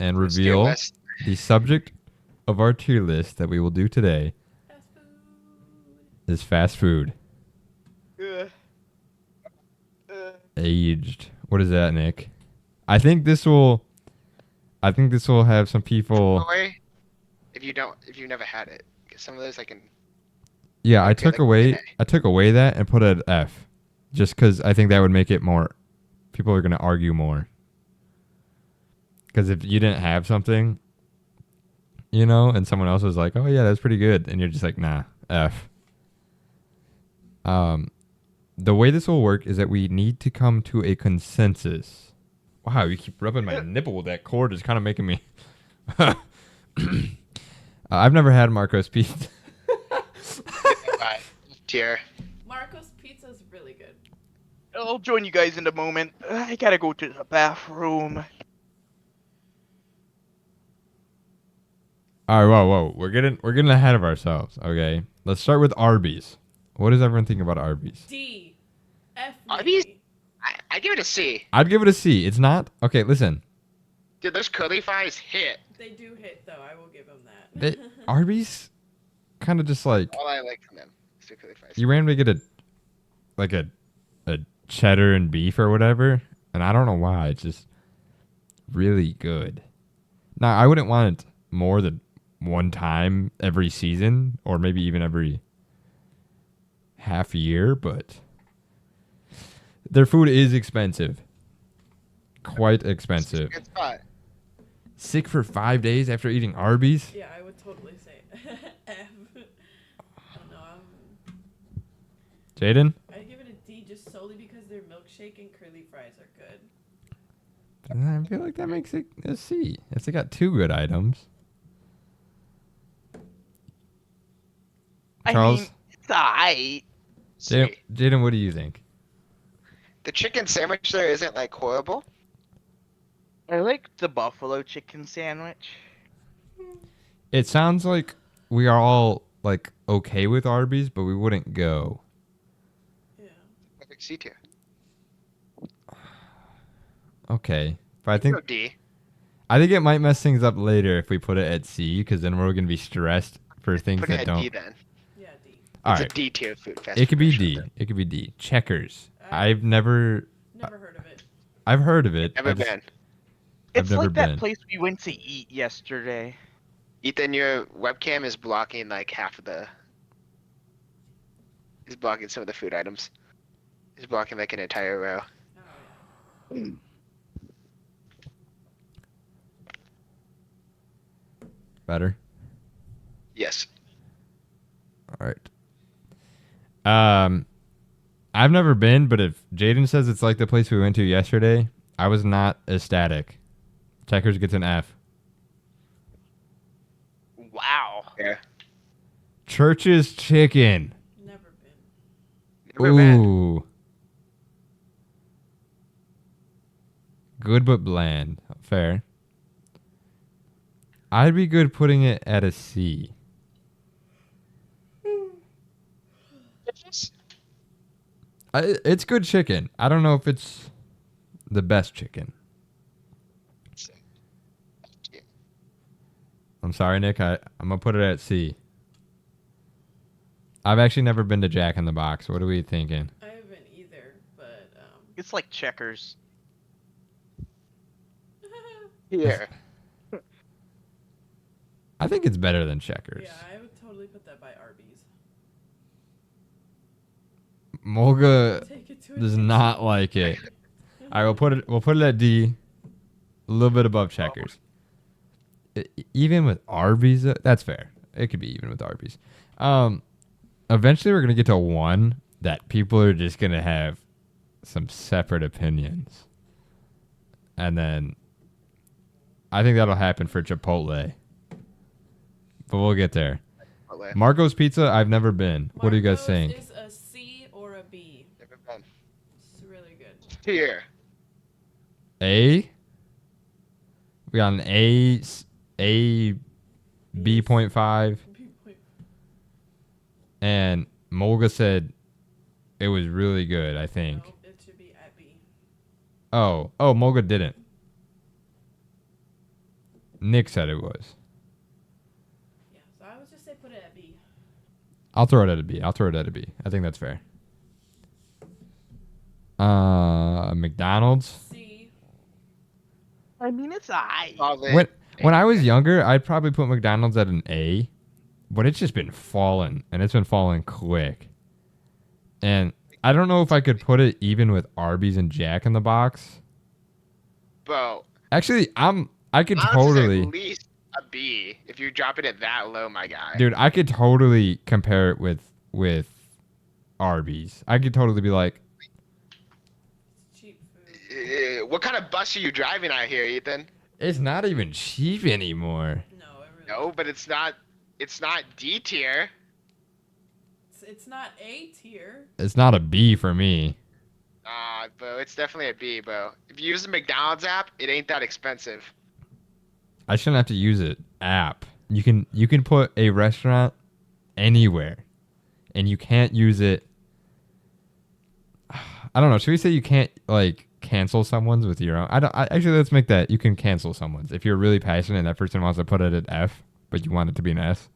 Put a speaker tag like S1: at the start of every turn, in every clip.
S1: and
S2: Let's do
S1: reveal
S2: less.
S1: the subject of our tier list that we will do today
S3: Fast food.
S1: is fast food.
S2: Uh, uh,
S1: Aged. What is that, Nick? I think this will. I think this will have some people.
S2: Boy, if you've never had it, 'cause some of those I can
S1: Yeah, I
S2: like good
S1: took
S2: like an
S1: away.
S2: A.
S1: I took away that and put it at F, just because I think that would make it more. People are gonna argue more. Because if you didn't have something, and someone else was like, "Oh yeah, that's pretty good," and you're just like, "Nah, F." Um, the way this will work is that we need to come to a consensus. Wow, you keep rubbing my nipple with that cord. It's kind of making me. I've never had Marco's pizza.
S2: Bye. Tier.
S3: Marco's Pizza is really good.
S4: I'll join you guys in a moment. I gotta go to the bathroom.
S1: All right, whoa. We're getting ahead of ourselves. Okay, let's start with Arby's. What does everyone think about Arby's?
S3: D. F.
S2: Arby's?
S3: Maybe.
S2: I give it a C.
S1: I'd give it a C. It's not okay. Listen,
S2: Dude, those curly fries hit.
S3: They do hit though. I will give them
S1: they,
S3: that.
S1: Arby's kind of just like
S2: All I like from them is the curly fries.
S1: you randomly get a cheddar and beef or whatever, and I don't know why. It's just really good. Now I wouldn't want it more than one time every season, or maybe even every half year, but their food is expensive. Quite expensive.
S2: Good spot.
S1: Sick for 5 days after eating Arby's?
S3: Yeah, I would totally say F. I don't know.
S1: Jaden?
S3: I give it a D just solely because their milkshake and curly fries are good.
S1: I feel like that makes it a C. If they got two good items. Charles?
S4: I mean, it's alright.
S1: Jaden,
S2: C.
S1: Jaden, what do you think?
S2: The chicken sandwich there isn't like horrible.
S4: I like the buffalo chicken sandwich.
S1: It sounds like we are all like okay with Arby's, but we wouldn't go.
S3: Yeah.
S2: Perfect C tier.
S1: Okay. But
S2: Go D.
S1: I think it might mess things up later if we put it at C, because then we're gonna be stressed for things
S2: Put it
S1: that
S2: at
S1: don't.
S2: D then.
S3: Yeah, D.
S1: All
S2: It's
S1: right.
S2: a D tier food. Fast
S1: It could
S2: food
S1: be
S2: restaurant.
S1: D. It could be D. Checkers.
S3: I-
S1: I've never
S3: Never heard of it.
S1: I've heard of it.
S2: Never
S1: I just-
S2: been.
S1: I've
S4: It's
S1: never
S4: like that
S1: been.
S4: place we went to eat yesterday.
S2: Ethan, your webcam is blocking like half of the. Is blocking some of the food items. He's blocking like an entire row.
S3: Oh yeah.
S1: Better.
S2: Yes.
S1: All right. I've never been, but if Jaden says it's like the place we went to yesterday, I was not ecstatic. Checkers gets an F.
S4: Wow.
S2: Yeah.
S1: Church's chicken.
S3: Never been.
S2: Never been.
S1: Ooh. Good but bland. Fair. I'd be good putting it at a C. It's good chicken. I don't know if it's the best chicken. I'm sorry, Nick. I'm going to put it at C. I've actually never been to Jack in the Box. What are we thinking?
S3: I haven't either, but
S4: It's like checkers.
S2: Here.
S1: I think it's better than Checkers.
S3: yeah, I would totally put that by Arby's.
S1: Mulga
S3: Take it to a
S1: does
S3: D.
S1: not like it. All right, we'll put it at D. A little bit above Checkers. Even with Arby's, that's fair. It could be even with Arby's. Eventually we're gonna get to one that people are just gonna have some separate opinions, and then I think that'll happen for Chipotle. But we'll get there. Marco's Pizza, I've never been. What do you guys
S3: Marco's
S1: think?
S3: Is a C or a B.
S2: Never been.
S3: It's really good.
S2: Here.
S1: A? We got an A, B.5. And Mulga said it was really good, I think.
S3: No, it should be at B.
S1: Oh, Mulga didn't. Nick said it was.
S3: Yeah, so I would just say put it at B.
S1: I'll throw it at a B. I think that's fair. McDonald's.
S3: C.
S4: I mean, it's I.
S2: Solid.
S1: When I was younger, I'd probably put McDonald's at an A, but it's just been falling, and it's been falling quick. And I don't know if I could put it even with Arby's and Jack in the Box.
S2: Bro,
S1: Actually, I could
S2: McDonald's is
S1: totally,
S2: at least a B if you're dropping it that low, my guy.
S1: dude. I could totally compare it with Arby's. I could totally be like,
S3: It's cheap food.
S2: What kind of bus are you driving out here, Ethan?
S1: it's not even cheap anymore.
S3: No, it really.
S2: No, but it's not. It's not D tier.
S3: It's not A tier.
S1: It's not a B for me.
S2: Bro, it's definitely a B, bro. If you use the McDonald's app, it ain't that expensive.
S1: I shouldn't have to use it. App. You can put a restaurant anywhere, and you can't use it. I don't know. Should we say you can't like cancel someone's with your own? Actually, let's make that you can cancel someone's if you're really passionate and that person wants to put it at F, but you want it to be an S.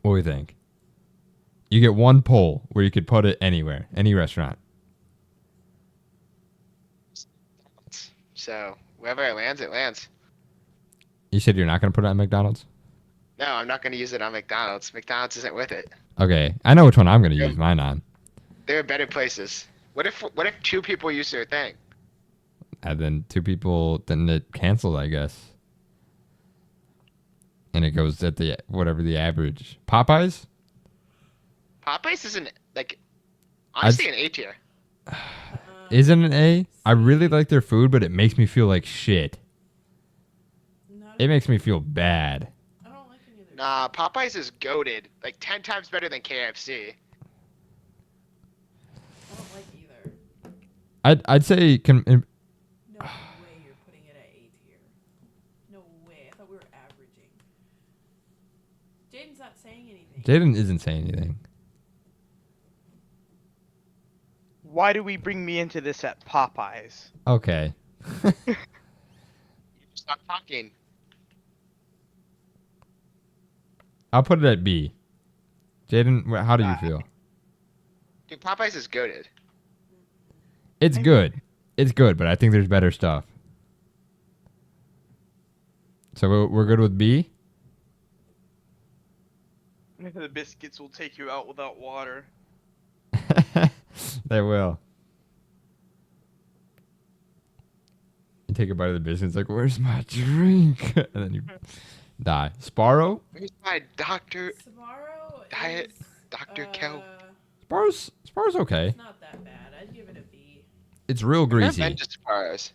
S1: What do you think? You get one poll where you could put it anywhere, any restaurant.
S2: So wherever it lands, it lands.
S1: You said you're not going to put it on McDonald's?
S2: No, I'm not gonna use it on McDonald's. McDonald's isn't with it.
S1: Okay, I know which one I'm going to use mine on.
S2: There are better places. What if two people use their thing?
S1: And then two people, then it canceled, I guess. And it goes at the whatever the average. Popeyes?
S2: Popeyes isn't like honestly an A tier.
S1: Isn't an A? I really like their food, but it makes me feel like shit.
S3: Not
S1: It makes me feel bad.
S3: I don't like any of their.
S2: Nah, Popeyes is goated. Like 10 times better than KFC.
S3: I don't like either.
S1: I'd say
S3: No way you're putting it at A tier. No way. I thought we were averaging. Jaden's not saying anything.
S1: Jaden isn't saying anything.
S4: Why do we bring me into this at Popeyes?
S1: Okay.
S2: You just stop talking.
S1: I'll put it at B. Jaden, how do you feel?
S2: Dude, Popeyes is goated.
S1: It's good. It's good, but I think there's better stuff. So we're good with B?
S4: The biscuits will take you out without water.
S1: They will. You take a bite of the biscuit, it's like, where's my drink? And then you die. Sparrow?
S2: Where's my doctor?
S3: Sbarro
S2: Diet
S3: is,
S2: Dr. Kel.
S1: Sparrow's okay.
S3: It's not that bad. I'd give it a B.
S1: It's real
S2: I've been
S1: greasy.
S2: to Sparrows.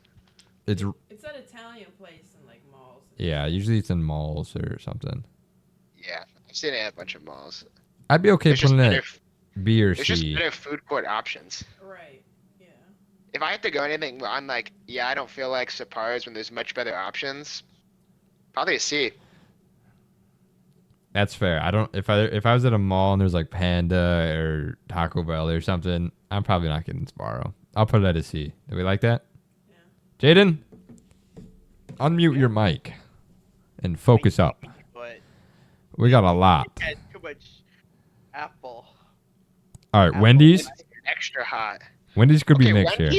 S1: It's
S3: It's that Italian place in like malls.
S1: yeah, usually it's in malls or something.
S2: Yeah, I've seen it at a bunch of malls.
S1: I'd be okay
S2: There's just
S1: putting
S2: better,
S1: it B or
S2: there's just
S1: C.
S2: better food court options.
S3: Right. Yeah.
S2: If I had to go anything where I'm like, yeah, I don't feel like Saparas when there's much better options, probably a C.
S1: That's fair. I don't if I was at a mall and there's like Panda or Taco Bell or something, I'm probably not getting Sparrow. I'll put it at a C. Do we like that?
S3: Yeah.
S1: Jaden, unmute your mic and focus up.
S4: But
S1: We got a lot.
S4: had too much apple.
S1: All right, Wendy's.
S2: Extra hot.
S1: Wendy's could be
S2: Okay,
S1: mixed here.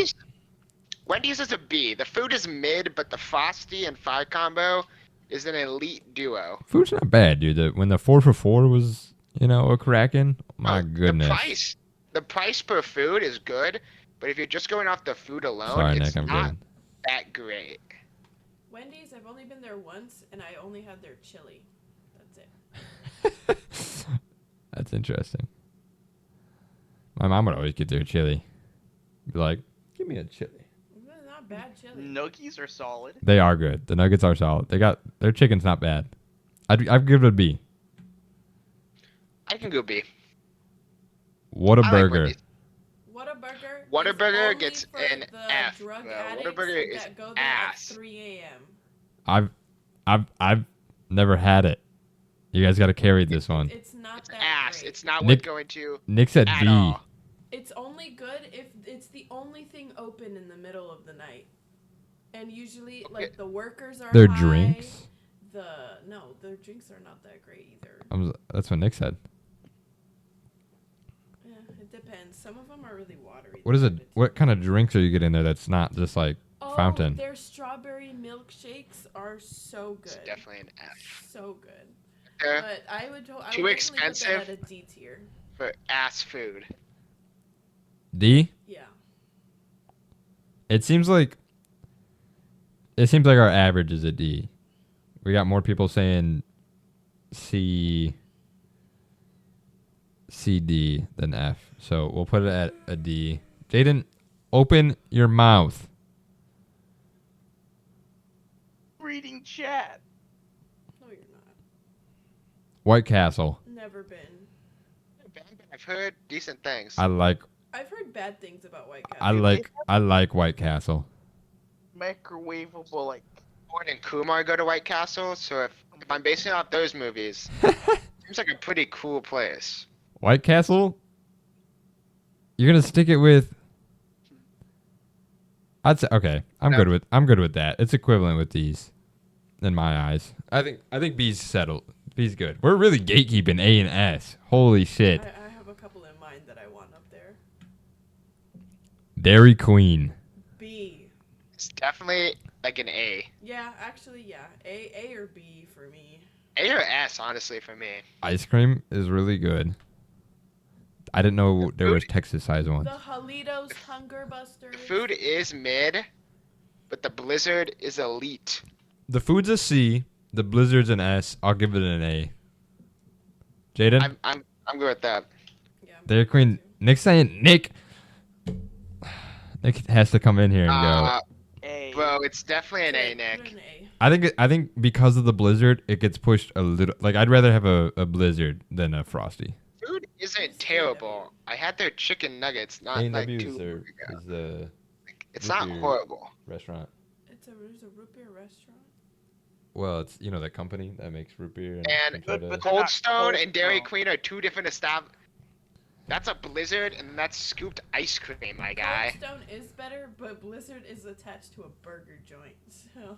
S2: Wendy's is a B. The food is mid, but the Frosty and Fry combo is an elite duo.
S1: Food's not bad, dude. When the 4 for $4 was, a cracking, my
S2: Oh,
S1: goodness.
S2: The price per food is good, but if you're just going off the food alone,
S1: Sorry,
S2: it's
S1: Nick, I'm
S2: not
S1: kidding.
S2: that great.
S3: Wendy's, I've only been there once, and I only had their chili. That's it.
S1: That's interesting. My mom would always get their chili. Be like, give me a chili.
S3: Not bad chili.
S4: Nuggies are solid.
S1: They are good. The nuggets are solid. Their chicken's not bad. I'd give it a B.
S2: I can go B.
S1: What a
S2: I like
S1: burger.
S2: Wendy's.
S3: Whataburger.
S2: Whataburger
S3: only
S2: gets
S3: for
S2: an
S3: the
S2: F,
S3: drug
S2: bro.
S3: addicts
S2: Whataburger is
S3: that go there
S2: ass.
S3: at 3 a.m.
S1: I've never had it. You guys got to carry this one.
S3: It's not
S2: It's
S3: that
S2: ass.
S3: great.
S2: It's not
S1: Nick-
S2: worth going to
S1: Nick said
S2: at
S1: B.
S2: all.
S3: It's only good if it's the only thing open in the middle of the night. And usually,
S2: Okay.
S3: like the workers are
S1: Their
S3: high.
S1: drinks.
S3: Their drinks are not that great either.
S1: That's what Nick said.
S3: Yeah, it depends. Some of them are really watery.
S1: What is
S3: though,
S1: it?
S3: but-
S1: What kind of drinks are you getting there that's not just like
S3: Oh,
S1: fountain?
S3: their strawberry milkshakes are so
S2: It's
S3: good.
S2: definitely an F.
S3: So good.
S2: Okay.
S3: But I would
S2: Too
S3: definitely put
S2: expensive?
S3: that at a D tier.
S2: For ass food.
S1: D?
S3: Yeah.
S1: It seems like our average is a D. We got more people saying C, D than F. So we'll put it at a D. Jaden, open your mouth.
S4: Reading chat.
S3: No, you're not.
S1: White Castle.
S3: Never been.
S2: I've heard decent things.
S1: I like
S3: I've heard bad things about White Castle.
S1: I like White Castle.
S4: Microwavable, like.
S2: Ford and Kumar go to White Castle, so if I'm basing it off those movies, seems like a pretty cool place.
S1: White Castle? You're gonna stick it with I'd say okay. I'm good with that. It's equivalent with these in my eyes. I think B's settled. B's good. We're really gatekeeping A and S. Holy shit.
S3: I have a couple in mind that I want up there.
S1: Dairy Queen.
S3: B.
S2: It's definitely like an A.
S3: Yeah, actually, yeah. A or B for me.
S2: A or S, honestly, for me.
S1: Ice cream is really good. I didn't know there was Texas size ones.
S3: The Halitos Hunger Busters.
S2: The food is mid, but the Blizzard is elite.
S1: The food's a C. The Blizzard's an S. I'll give it an A. Jaden?
S2: I'm good with that.
S3: Yeah,
S1: Dairy Queen. Nick's saying Nick has to come in here and go.
S4: A.
S2: Bro, it's definitely an A,
S3: Put
S2: Nick.
S3: an A.
S1: I think because of the Blizzard, it gets pushed a little. Like I'd rather have a Blizzard than a Frosty.
S2: Food isn't terrible. I had their chicken nuggets not like 2 weeks ago.
S1: the
S2: It's not horrible.
S1: restaurant.
S3: There's a root beer restaurant.
S1: Well, it's that company that makes root beer
S2: And
S4: But they're
S2: Cold
S4: not
S2: Stone
S4: Cold
S2: and Dairy
S4: Stone.
S2: Queen are two different establishments. That's a Blizzard, and that's scooped ice cream, my guy.
S3: Cold Stone is better, but Blizzard is attached to a burger joint, so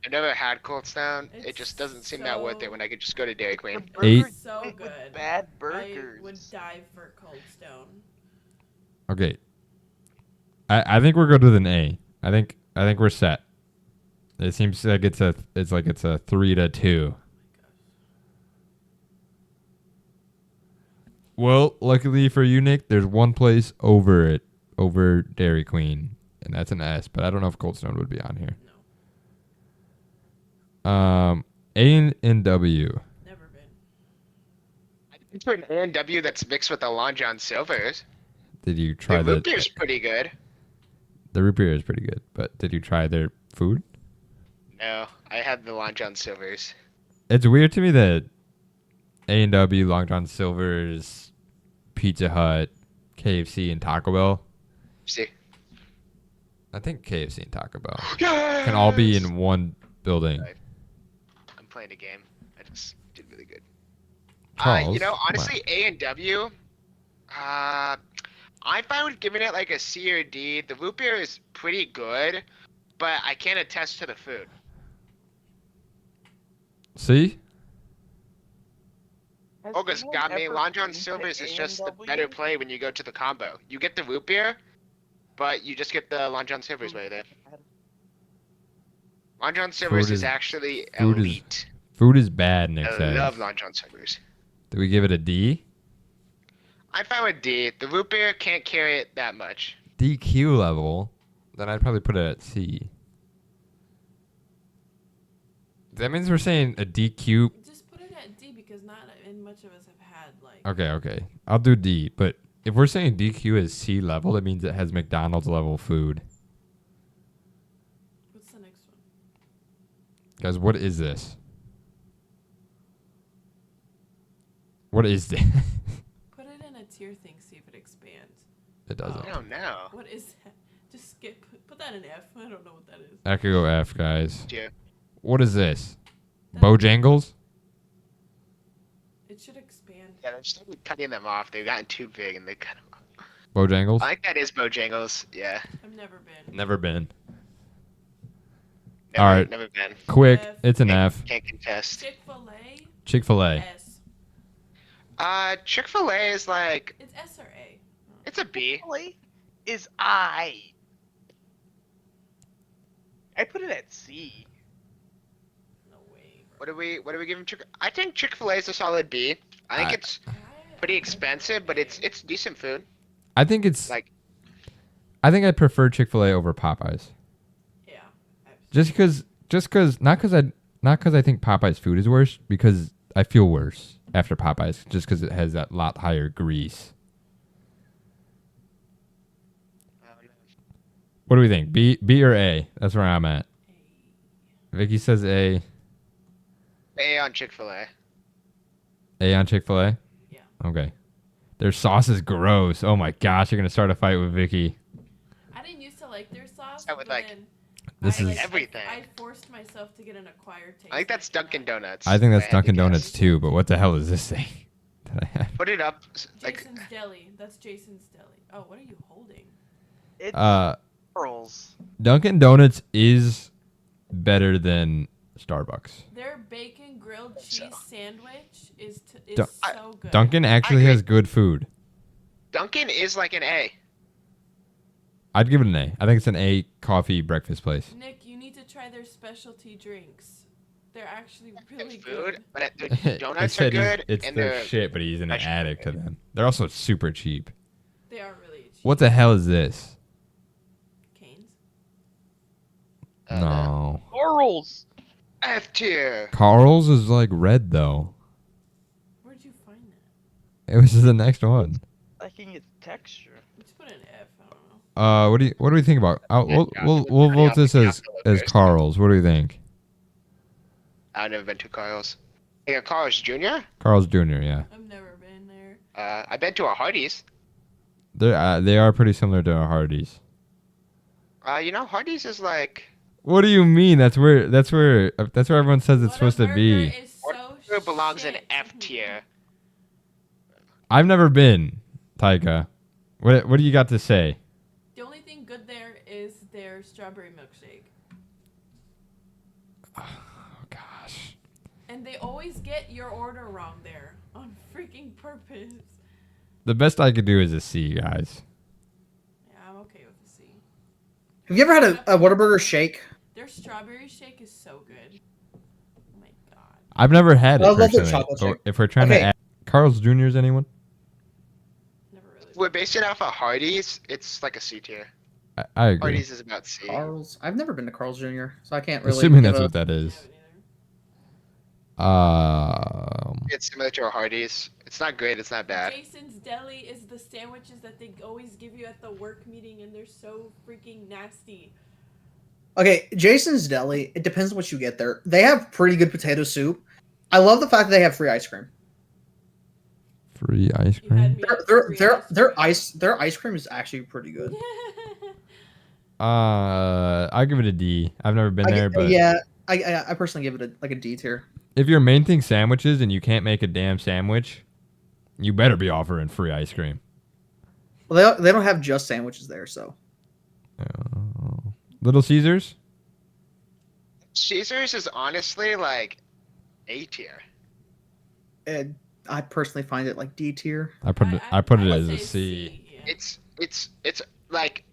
S2: I've never had Cold Stone. It
S3: It's
S2: just doesn't seem that worth it when I could just go to Dairy
S4: The
S2: Queen.
S1: Eight.
S4: burger
S3: so
S4: joint with
S3: good.
S4: Bad
S3: I
S4: burgers.
S3: would die for Cold Stone.
S1: Okay. I think we're good with an A. I think we're set. It seems like it's a 3-2. Well, luckily for you, Nick, there's one place over Dairy Queen, and that's an S. But I don't know if Cold Stone would be on here.
S3: No,
S1: A and W.
S3: never been.
S2: It's for an A&W that's mixed with the Long John Silver's.
S1: Did you try
S2: The root beer's pretty good.
S1: The root beer is pretty good, but did you try their food?
S2: No, I had the Long John Silver's.
S1: It's weird to me that A&W, Long John Silver's, Pizza Hut, KFC, and Taco Bell.
S2: See?
S1: I think KFC and Taco Bell can all be in one building.
S2: Right. I'm playing a game. I just did really good.
S1: Charles,
S2: honestly, A&W, I'm fine with giving it like a C or D. The root beer is pretty good, but I can't attest to the food.
S1: See?
S4: Has
S2: August
S4: anyone
S2: got me.
S4: ever
S2: Long John
S4: been to
S2: Silver's is just the
S4: A&W?
S2: better play when you go to the combo. You get the root beer, but you just get the Long John Silver's right there. Long John Silver's is actually
S1: food is-
S2: elite.
S1: Food is bad, Nick
S2: I
S1: says.
S2: love Long John Silver's.
S1: Do we give it a D?
S2: I'm fine with D. The root beer can't carry it that much.
S1: DQ level? Then I'd probably put it at C. That means we're saying a DQ.
S3: Just put it at D because not much of us have had like.
S1: Okay. I'll do D. But if we're saying DQ is C level, that means it has McDonald's level food.
S3: What's the next one?
S1: Guys, what is this? What is this?
S3: Put it in a tier thing. See if it expands.
S1: It doesn't.
S2: I don't know.
S3: What is that? Just skip. Put that in F. I don't know what that is.
S1: I could go F, guys.
S2: Yeah.
S1: What is this?
S3: That-
S1: Bojangles?
S3: It should expand.
S2: Yeah, they're still cutting them off. They've gotten too big and they cut them off.
S1: Bojangles?
S2: I think that is Bojangles. Yeah.
S3: I've never been.
S1: Never been. All right.
S2: Never been.
S1: Quick,
S3: F.
S1: it's an F.
S2: Can't contest.
S3: Chick-fil-A.
S1: Chick-fil-A.
S3: S.
S2: Chick-fil-A is like,
S3: It's S or A.
S2: it's a B.
S4: Chick-fil-A is I. I put it at C.
S3: No way. Bro.
S2: What do we give him? I think Chick-fil-A is a solid B. I think it's pretty expensive, but it's decent food.
S1: I think it's.
S2: Like,
S1: I think I prefer Chick-fil-A over Popeyes.
S3: Yeah.
S1: Just because, not because I think Popeyes food is worse, because I feel worse after Popeyes, just because it has that lot higher grease. What do we think? B or A? That's where I'm at. Vicky says A.
S2: A on Chick-fil-A.
S1: A on Chick-fil-A?
S3: Yeah.
S1: Okay. Their sauce is gross. Oh my gosh, you're gonna start a fight with Vicky.
S3: I didn't used to like their sauce,
S2: That would,
S3: but
S2: like,
S3: then
S1: This is.
S2: everything.
S3: I forced myself to get an acquired taste.
S2: I think that's
S3: and
S2: Dunkin' Donuts.
S1: I think that's
S2: if I had to
S1: Dunkin' Donuts
S2: guess.
S1: too, but what the hell is this thing that I have?
S2: Put it up. Like,
S3: Jason's Deli. That's Jason's Deli. Oh, what are you holding?
S4: It's Pearls.
S1: Dunkin' Donuts is better than Starbucks.
S3: Their bacon grilled cheese
S2: So.
S3: sandwich is
S1: Dun-
S3: so good.
S1: Dunkin' actually
S2: agree.
S1: has good food.
S2: Dunkin' is like an A.
S1: I'd give it an A. I think it's an A coffee breakfast place.
S3: Nick, you need to try their specialty drinks. They're actually really
S2: It's food,
S3: good.
S2: but the
S1: It
S2: donuts are
S1: said
S2: good.
S1: It's
S2: and
S1: their
S2: they're
S1: shit, but he's an
S2: actually
S1: addict to
S2: good.
S1: them. They're also super cheap.
S3: They are really cheap.
S1: What the hell is this?
S3: Canes?
S1: No.
S4: Pearls.
S2: F tier.
S1: Carl's is like red though.
S3: Where'd you find that?
S1: It was just the next one.
S4: Lacking its texture.
S3: Let's put an F. I don't know.
S1: What do we think about? We'll vote this as Carl's. What do you think?
S2: I've never been to Carl's. Like a Carl's Jr.
S1: Carl's Jr. Yeah,
S3: I've never been there.
S2: I've been to a Hardee's.
S1: they are pretty similar to a Hardee's.
S2: Hardee's is like.
S1: What do you mean? That's where everyone says it's supposed to be.
S3: Whataburger is so
S2: It belongs in
S3: shit.
S2: F tier.
S1: I've never been, Taika. What do you got to say?
S3: The only thing good there is their strawberry milkshake.
S1: Oh gosh.
S3: And they always get your order wrong there on freaking purpose.
S1: The best I could do is a C, guys.
S3: Yeah, I'm okay with the C.
S5: Have you ever had a Whataburger shake?
S3: Their strawberry shake is so good. Oh my god.
S1: I've never had it
S5: I love their
S1: personally.
S5: chocolate
S1: But
S5: shake.
S1: if we're trying to
S5: Okay.
S1: add Carl's Jr.'s, anyone?
S3: Never really.
S2: We're basing it off of Hardee's. It's like a C tier.
S1: I agree.
S2: Hardee's is about C.
S5: Carl's. I've never been to Carl's Jr., so I can't really.
S1: Assuming
S5: give
S1: that's
S5: a-
S1: what that is.
S3: Haven't either.
S2: It's similar to a Hardee's. It's not great. It's not bad.
S3: Jason's Deli is the sandwiches that they always give you at the work meeting, and they're so freaking nasty.
S5: Okay, Jason's Deli. It depends on what you get there. They have pretty good potato soup. I love the fact that they have free ice cream.
S1: Free ice
S3: You had
S1: cream.
S3: me at free
S5: Their ice cream is actually pretty good.
S1: I'll give it a D. I've never been there, but
S5: yeah, I personally give it a D tier.
S1: if your main thing sandwiches and you can't make a damn sandwich, you better be offering free ice cream.
S5: Well, they don't have just sandwiches there, so
S1: Little Caesars.
S2: Caesar's is honestly like A tier.
S5: and I personally find it like D tier.
S1: I put it
S3: would
S1: as a
S3: say
S1: C.
S3: Yeah.
S2: It's like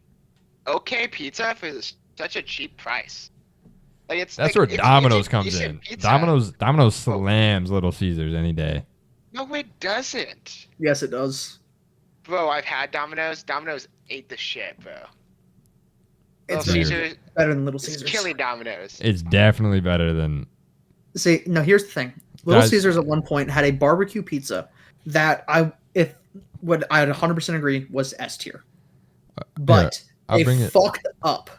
S2: okay pizza for such a cheap price. Like it's
S1: That's
S2: like,
S1: where
S2: it's
S1: Domino's
S2: a
S1: comes
S2: decent
S1: in.
S2: pizza.
S1: Domino's slams Little Caesars any day.
S2: No, it doesn't,
S5: Yes, it does.
S2: bro. I've had Domino's. Domino's ate the shit, bro.
S5: It's
S2: Little
S1: weird.
S2: Caesars
S5: better than Little
S2: is
S5: Caesars.
S2: killing Domino's.
S1: It's definitely better than.
S5: See, no, here's the thing. Little
S1: Guys-
S5: Caesars at one point had a barbecue pizza that I 100% agree was S tier. But
S1: I'll
S5: they
S1: bring it.
S5: fucked up.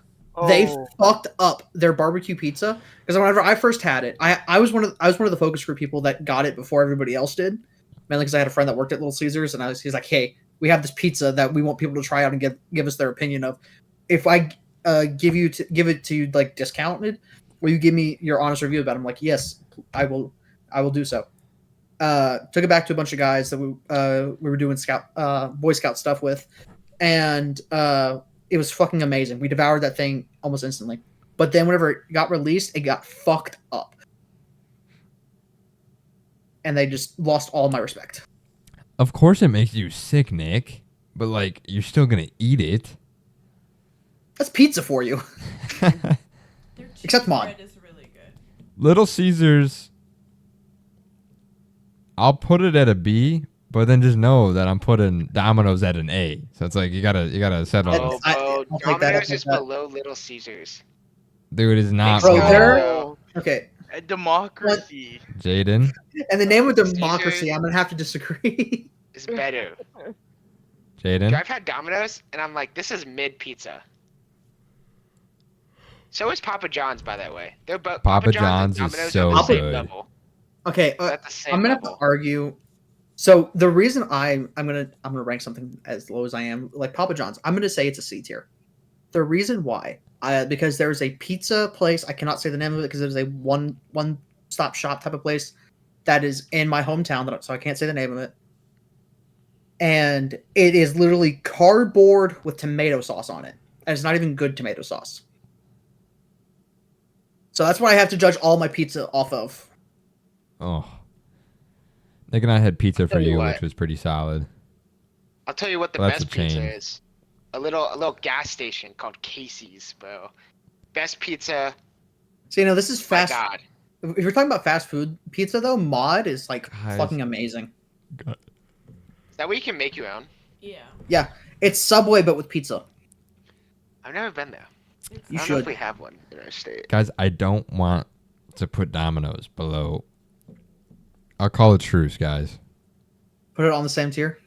S5: They fucked up their barbecue pizza because whenever I first had it, I was one of the focus group people that got it before everybody else did. Mainly because I had a friend that worked at Little Caesars, and he's like, "Hey, we have this pizza that we want people to try out and give us their opinion of. If I give it to you like discounted, will you give me your honest review about it?" I'm like, "Yes, I will do so." Took it back to a bunch of guys that we were doing Boy Scout stuff with, and it was fucking amazing. We devoured that thing almost instantly. But then whenever it got released, it got fucked up. And they just lost all my respect.
S1: Of course it makes you sick, Nick. But like, you're still gonna eat it.
S5: That's pizza for you.
S3: Their
S5: Except
S3: cheese
S5: mod.
S3: bread is really good.
S1: Little Caesars. I'll put it at a B, but then just know that I'm putting Domino's at an A. So it's like you gotta settle.
S2: Oh,
S5: I-
S2: bro,
S5: I'll take that, I'll
S2: Domino's
S5: take
S2: is
S5: that.
S2: below Little Caesars.
S1: Dude, it is not.
S2: Bro,
S1: below.
S5: there-
S4: Oh,
S5: Okay.
S4: a democracy.
S1: Jaden.
S5: In the name of
S2: Caesars-
S5: democracy, I'm gonna have to disagree.
S2: Is better.
S1: Jaden.
S2: Dude, I've had Domino's, and I'm like, this is mid pizza. So is Papa John's, by the way. They're both
S1: Papa
S2: John's
S1: John's
S2: and
S1: is
S2: Domino's
S1: so
S2: are the same
S1: good.
S2: level.
S5: Okay,
S2: They're at the same
S5: I'm gonna have to
S2: level.
S5: argue. So the reason I'm gonna rank something as low as I am, like Papa John's, I'm gonna say it's a C tier. The reason why, because there's a pizza place, I cannot say the name of it because there's a one stop shop type of place that is in my hometown, so I can't say the name of it. And it is literally cardboard with tomato sauce on it, and it's not even good tomato sauce. So that's what I have to judge all my pizza off of.
S1: Oh. Nick and I had pizza for
S2: tell you
S1: you,
S2: what.
S1: which was pretty solid.
S2: I'll tell you what the
S1: Well, that's
S2: best
S1: a
S2: pizza
S1: chain.
S2: is. A little gas station called Casey's, bro. Best pizza.
S5: So this is
S2: My
S5: fast.
S2: God.
S5: If you're talking about fast food pizza, though, Mod is like
S1: Guys.
S5: fucking amazing.
S2: Is that what you can make your own?
S3: Yeah.
S5: It's Subway but with pizza.
S2: I've never been there.
S3: It's
S5: You
S2: I don't know if
S5: should.
S2: we have one in our state.
S1: Guys, I don't want to put Domino's below. I'll call it truce, guys.
S5: Put it on the same tier.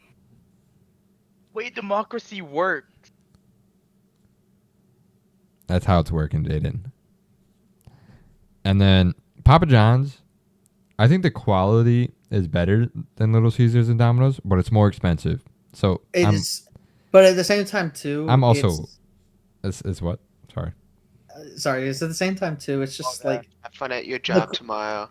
S4: Way democracy works.
S1: That's how it's working, Jaden. And then Papa John's, I think the quality is better than Little Caesars and Domino's, but it's more expensive. So
S5: But at the same time too.
S1: I'm also- it's what? Sorry.
S5: Sorry. It's at the same time too. It's just
S2: Oh,
S5: like
S2: have fun at your job
S5: Look-
S2: tomorrow.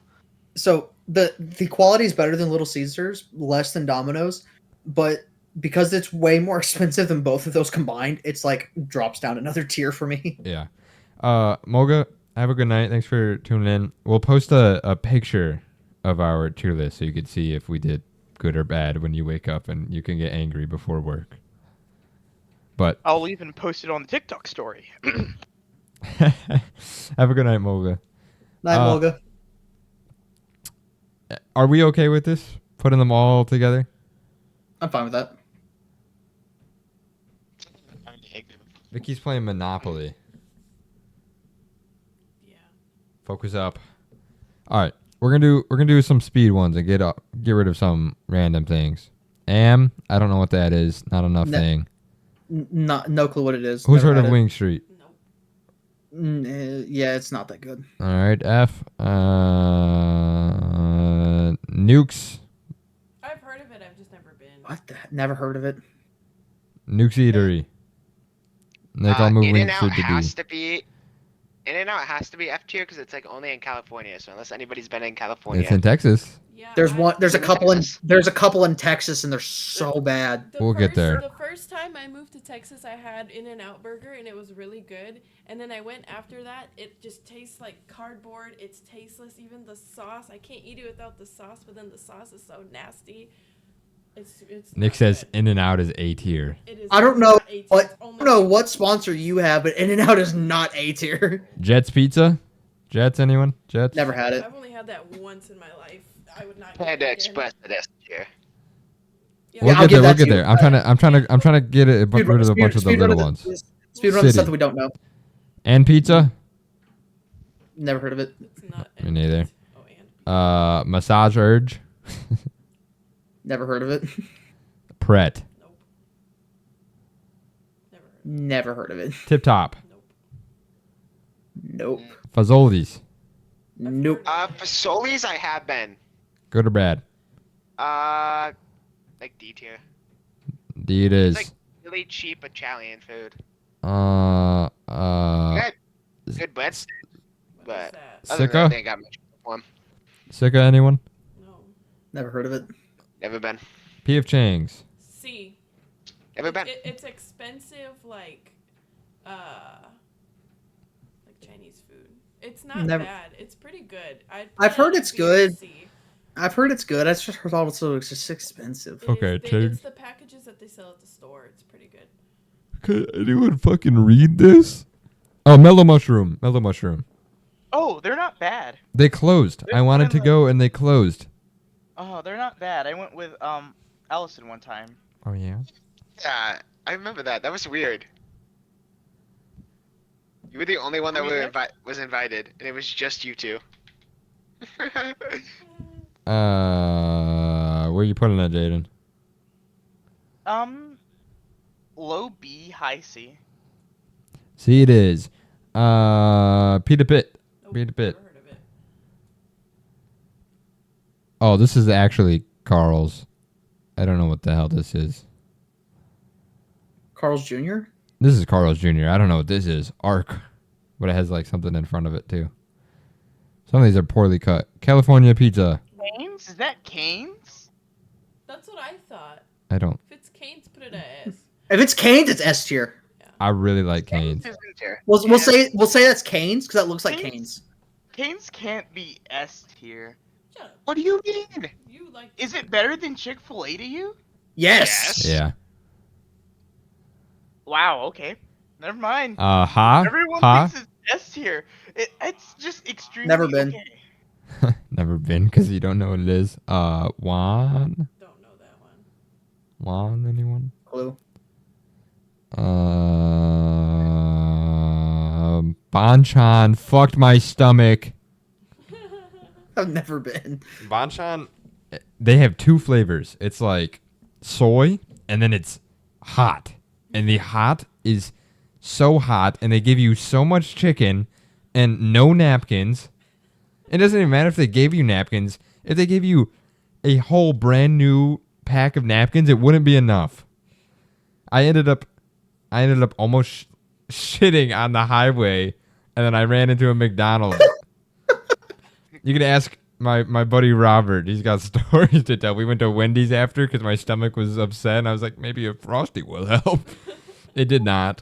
S5: so the quality is better than Little Caesars, less than Domino's, but because it's way more expensive than both of those combined, it's like drops down another tier for me.
S1: Yeah. Moga, have a good night. Thanks for tuning in. We'll post a picture of our tier list so you can see if we did good or bad when you wake up and you can get angry before work. But
S4: I'll even post it on the TikTok story.
S1: have a good night, Moga.
S5: Night,
S1: Uh,
S5: Olga.
S1: Are we okay with this? Putting them all together?
S5: I'm fine with that.
S1: Vicky's playing Monopoly.
S3: Yeah.
S1: Focus up. All right, we're gonna do some speed ones and get rid of some random things. I don't know what that is. Not enough
S5: No.
S1: thing.
S5: No clue what it is.
S1: Who's
S5: Never
S1: heard of
S5: had it.
S1: Wing Street?
S3: Nope.
S5: Yeah, it's not that good.
S1: All right, F. Nukes.
S3: I've heard of it. I've just never been.
S5: What? Never heard of it.
S1: Nukes Eatery. Nick, I'll move Wing
S2: In-N-Out
S1: Street to D.
S2: has to be. In-N-Out has to be F tier because it's like only in California. So unless anybody's been in California,
S1: It's in Texas.
S3: Yeah.
S5: There's
S3: I-
S5: one. There's a
S2: Who's
S5: couple in.
S2: Texas?
S5: There's a couple in Texas, and they're so bad.
S3: The
S1: We'll get there.
S3: The first time I moved to Texas, I had In-N-Out Burger, and it was really good. And then I went after that. It just tastes like cardboard. It's tasteless. Even the sauce, I can't eat it without the sauce. But then the sauce is so nasty. It's.
S1: Nick
S3: not
S1: says
S3: good.
S1: In and Out is A tier.
S3: It is
S5: I don't know
S3: not A tier,
S5: what.
S3: it's
S5: I
S3: only
S5: don't know
S3: B.
S5: what sponsor you have, but In-N-Out is not A tier.
S1: Jets Pizza. Jets, anyone? Jets.
S5: Never had it.
S3: I've only had that once in my life. I would not. get
S2: Panda
S3: it again.
S2: Express it S tier.
S3: Yeah,
S1: We'll
S5: I'll
S1: get
S5: give
S1: there. We'll
S5: that
S1: get
S5: to you.
S1: there. I'm trying to get it, rid of a bunch of the
S5: Speed run
S1: little
S5: the-
S1: ones.
S5: Speed run the
S1: City.
S5: stuff that we don't know.
S1: And pizza.
S5: Never heard of it.
S3: It's not.
S1: Me neither.
S3: Oh, and
S1: Massage Urge.
S5: Never heard of it.
S1: Pret.
S3: nope. Never heard.
S5: Never heard of it.
S1: Tip Top.
S3: Nope.
S5: Nope.
S1: Fazoli's.
S5: Nope.
S2: For Solis, I have been.
S1: Good or bad?
S2: Like D tier.
S1: D it is.
S2: It's like really cheap Italian food. Good butts.
S3: What
S2: But-
S3: is that?
S2: Other than
S1: Sicka?
S2: that, they ain't got much for 'em.
S1: Sicka, anyone?
S3: No.
S5: Never heard of it.
S2: Never been.
S1: P.F. Chang's.
S3: C.
S2: Never been.
S3: It's expensive, like Chinese It's not
S5: Never-
S3: bad. It's pretty good.
S5: I've heard it's good.
S3: C.
S5: I've heard it's good. I just heard also it's just expensive.
S3: It
S1: Okay,
S3: is-
S1: Tig.
S3: it's the packages that they sell at the store. It's pretty good.
S1: Could anyone fucking read this? Oh, Mellow Mushroom. Mellow Mushroom.
S4: Oh, they're not bad.
S1: They closed.
S4: There's
S1: I wanted
S4: one
S1: to
S4: in the-
S1: go and they closed.
S4: Oh, they're not bad. I went with Allison one time.
S1: Oh yeah.
S2: Yeah, I remember that. That was weird. You were the only one that was invited, and it was just you two.
S1: Where you putting that, Jaden?
S4: Low B, high C.
S1: See, it is. Peter Pitt.
S3: Nope,
S1: Peter Pitt.
S3: never heard of it.
S1: Oh, this is actually Carl's. I don't know what the hell this is.
S5: Carl's Jr.
S1: This is Carl's Jr. I don't know what this is. Arc. But it has like something in front of it too. Some of these are poorly cut. California pizza.
S4: Canes? Is that Canes?
S3: That's what I thought.
S1: I don't.
S3: If it's Cane's, put it at S.
S5: If it's Canes, it's S tier.
S1: I really like Cane's.
S2: Isn't there?
S5: We'll say that's Canes because that looks like
S4: Cane's?
S5: Canes.
S4: Canes can't be S tier.
S3: Shut up.
S2: What do you mean?
S3: You like.
S4: Is it better than Chick-fil-A to you?
S5: Yes.
S1: Yeah.
S4: Wow, okay. Never mind.
S1: Ha?
S4: Everyone thinks it's S tier. It's just extremely
S5: Never been.
S4: okay.
S1: Never been because you don't know what it is. Juan?
S3: Don't know that one.
S1: Juan, anyone?
S5: Clue.
S1: Banchan fucked my stomach.
S5: I've never been.
S1: Banchan, they have two flavors. It's like soy, and then it's hot. And the hot is so hot, and they give you so much chicken and no napkins. It doesn't even matter if they gave you napkins. If they gave you a whole brand new pack of napkins, it wouldn't be enough. I ended up almost shitting on the highway, and then I ran into a McDonald's. You can ask my buddy Robert. He's got stories to tell. We went to Wendy's after because my stomach was upset, and I was like, maybe a Frosty will help. It did not.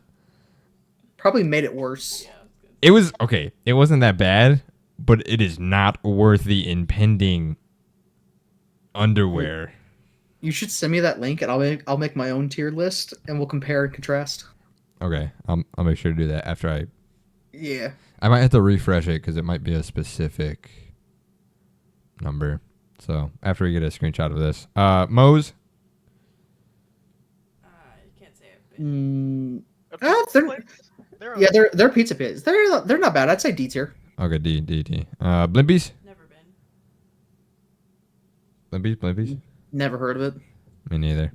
S5: Probably made it worse.
S3: Yeah, it's good.
S1: It was okay. It wasn't that bad, but it is not worth the impending underwear.
S5: You should send me that link, and I'll make my own tier list, and we'll compare and contrast.
S1: Okay, I'll make sure to do that after
S5: Yeah.
S1: I might have to refresh it because it might be a specific number. So after we get a screenshot of this, Moe's.
S3: I can't say it. But
S5: Mm,
S4: A
S5: Ah,
S4: pizza
S5: they're-
S4: place? They're
S5: yeah,
S4: okay.
S5: they're pizza pits. They're not bad. I'd say D tier.
S1: Okay, D. Blimpies.
S3: never been.
S1: Blimpies.
S5: Never heard of it.
S1: Me neither.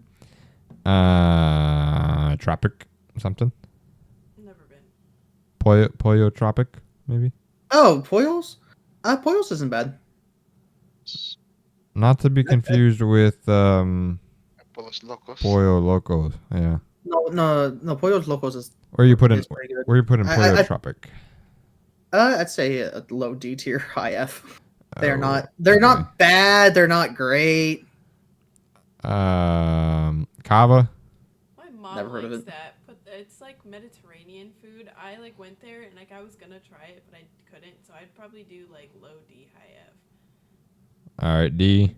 S1: Tropic something.
S3: Never been.
S1: Pollo Tropic maybe.
S5: Oh, Poyos? Poyos isn't bad.
S1: Not to be confused with
S2: Pollos Locos.
S1: Pollo Locos. Yeah.
S5: No, Poyos Locos is
S1: Where you put in?
S5: is pretty good.
S1: Where you put in Pollo
S5: I-
S1: Tropic?
S5: I'd say a low D tier, high F. They're
S1: Oh,
S5: not
S1: okay.
S5: not bad. They're not great.
S1: Kava.
S3: My mom
S5: Never heard of
S3: likes
S5: it.
S3: that, but it's like Mediterranean food. I like went there and like I was gonna try it, but I couldn't. So I'd probably do like low D, high F.
S1: All right, D.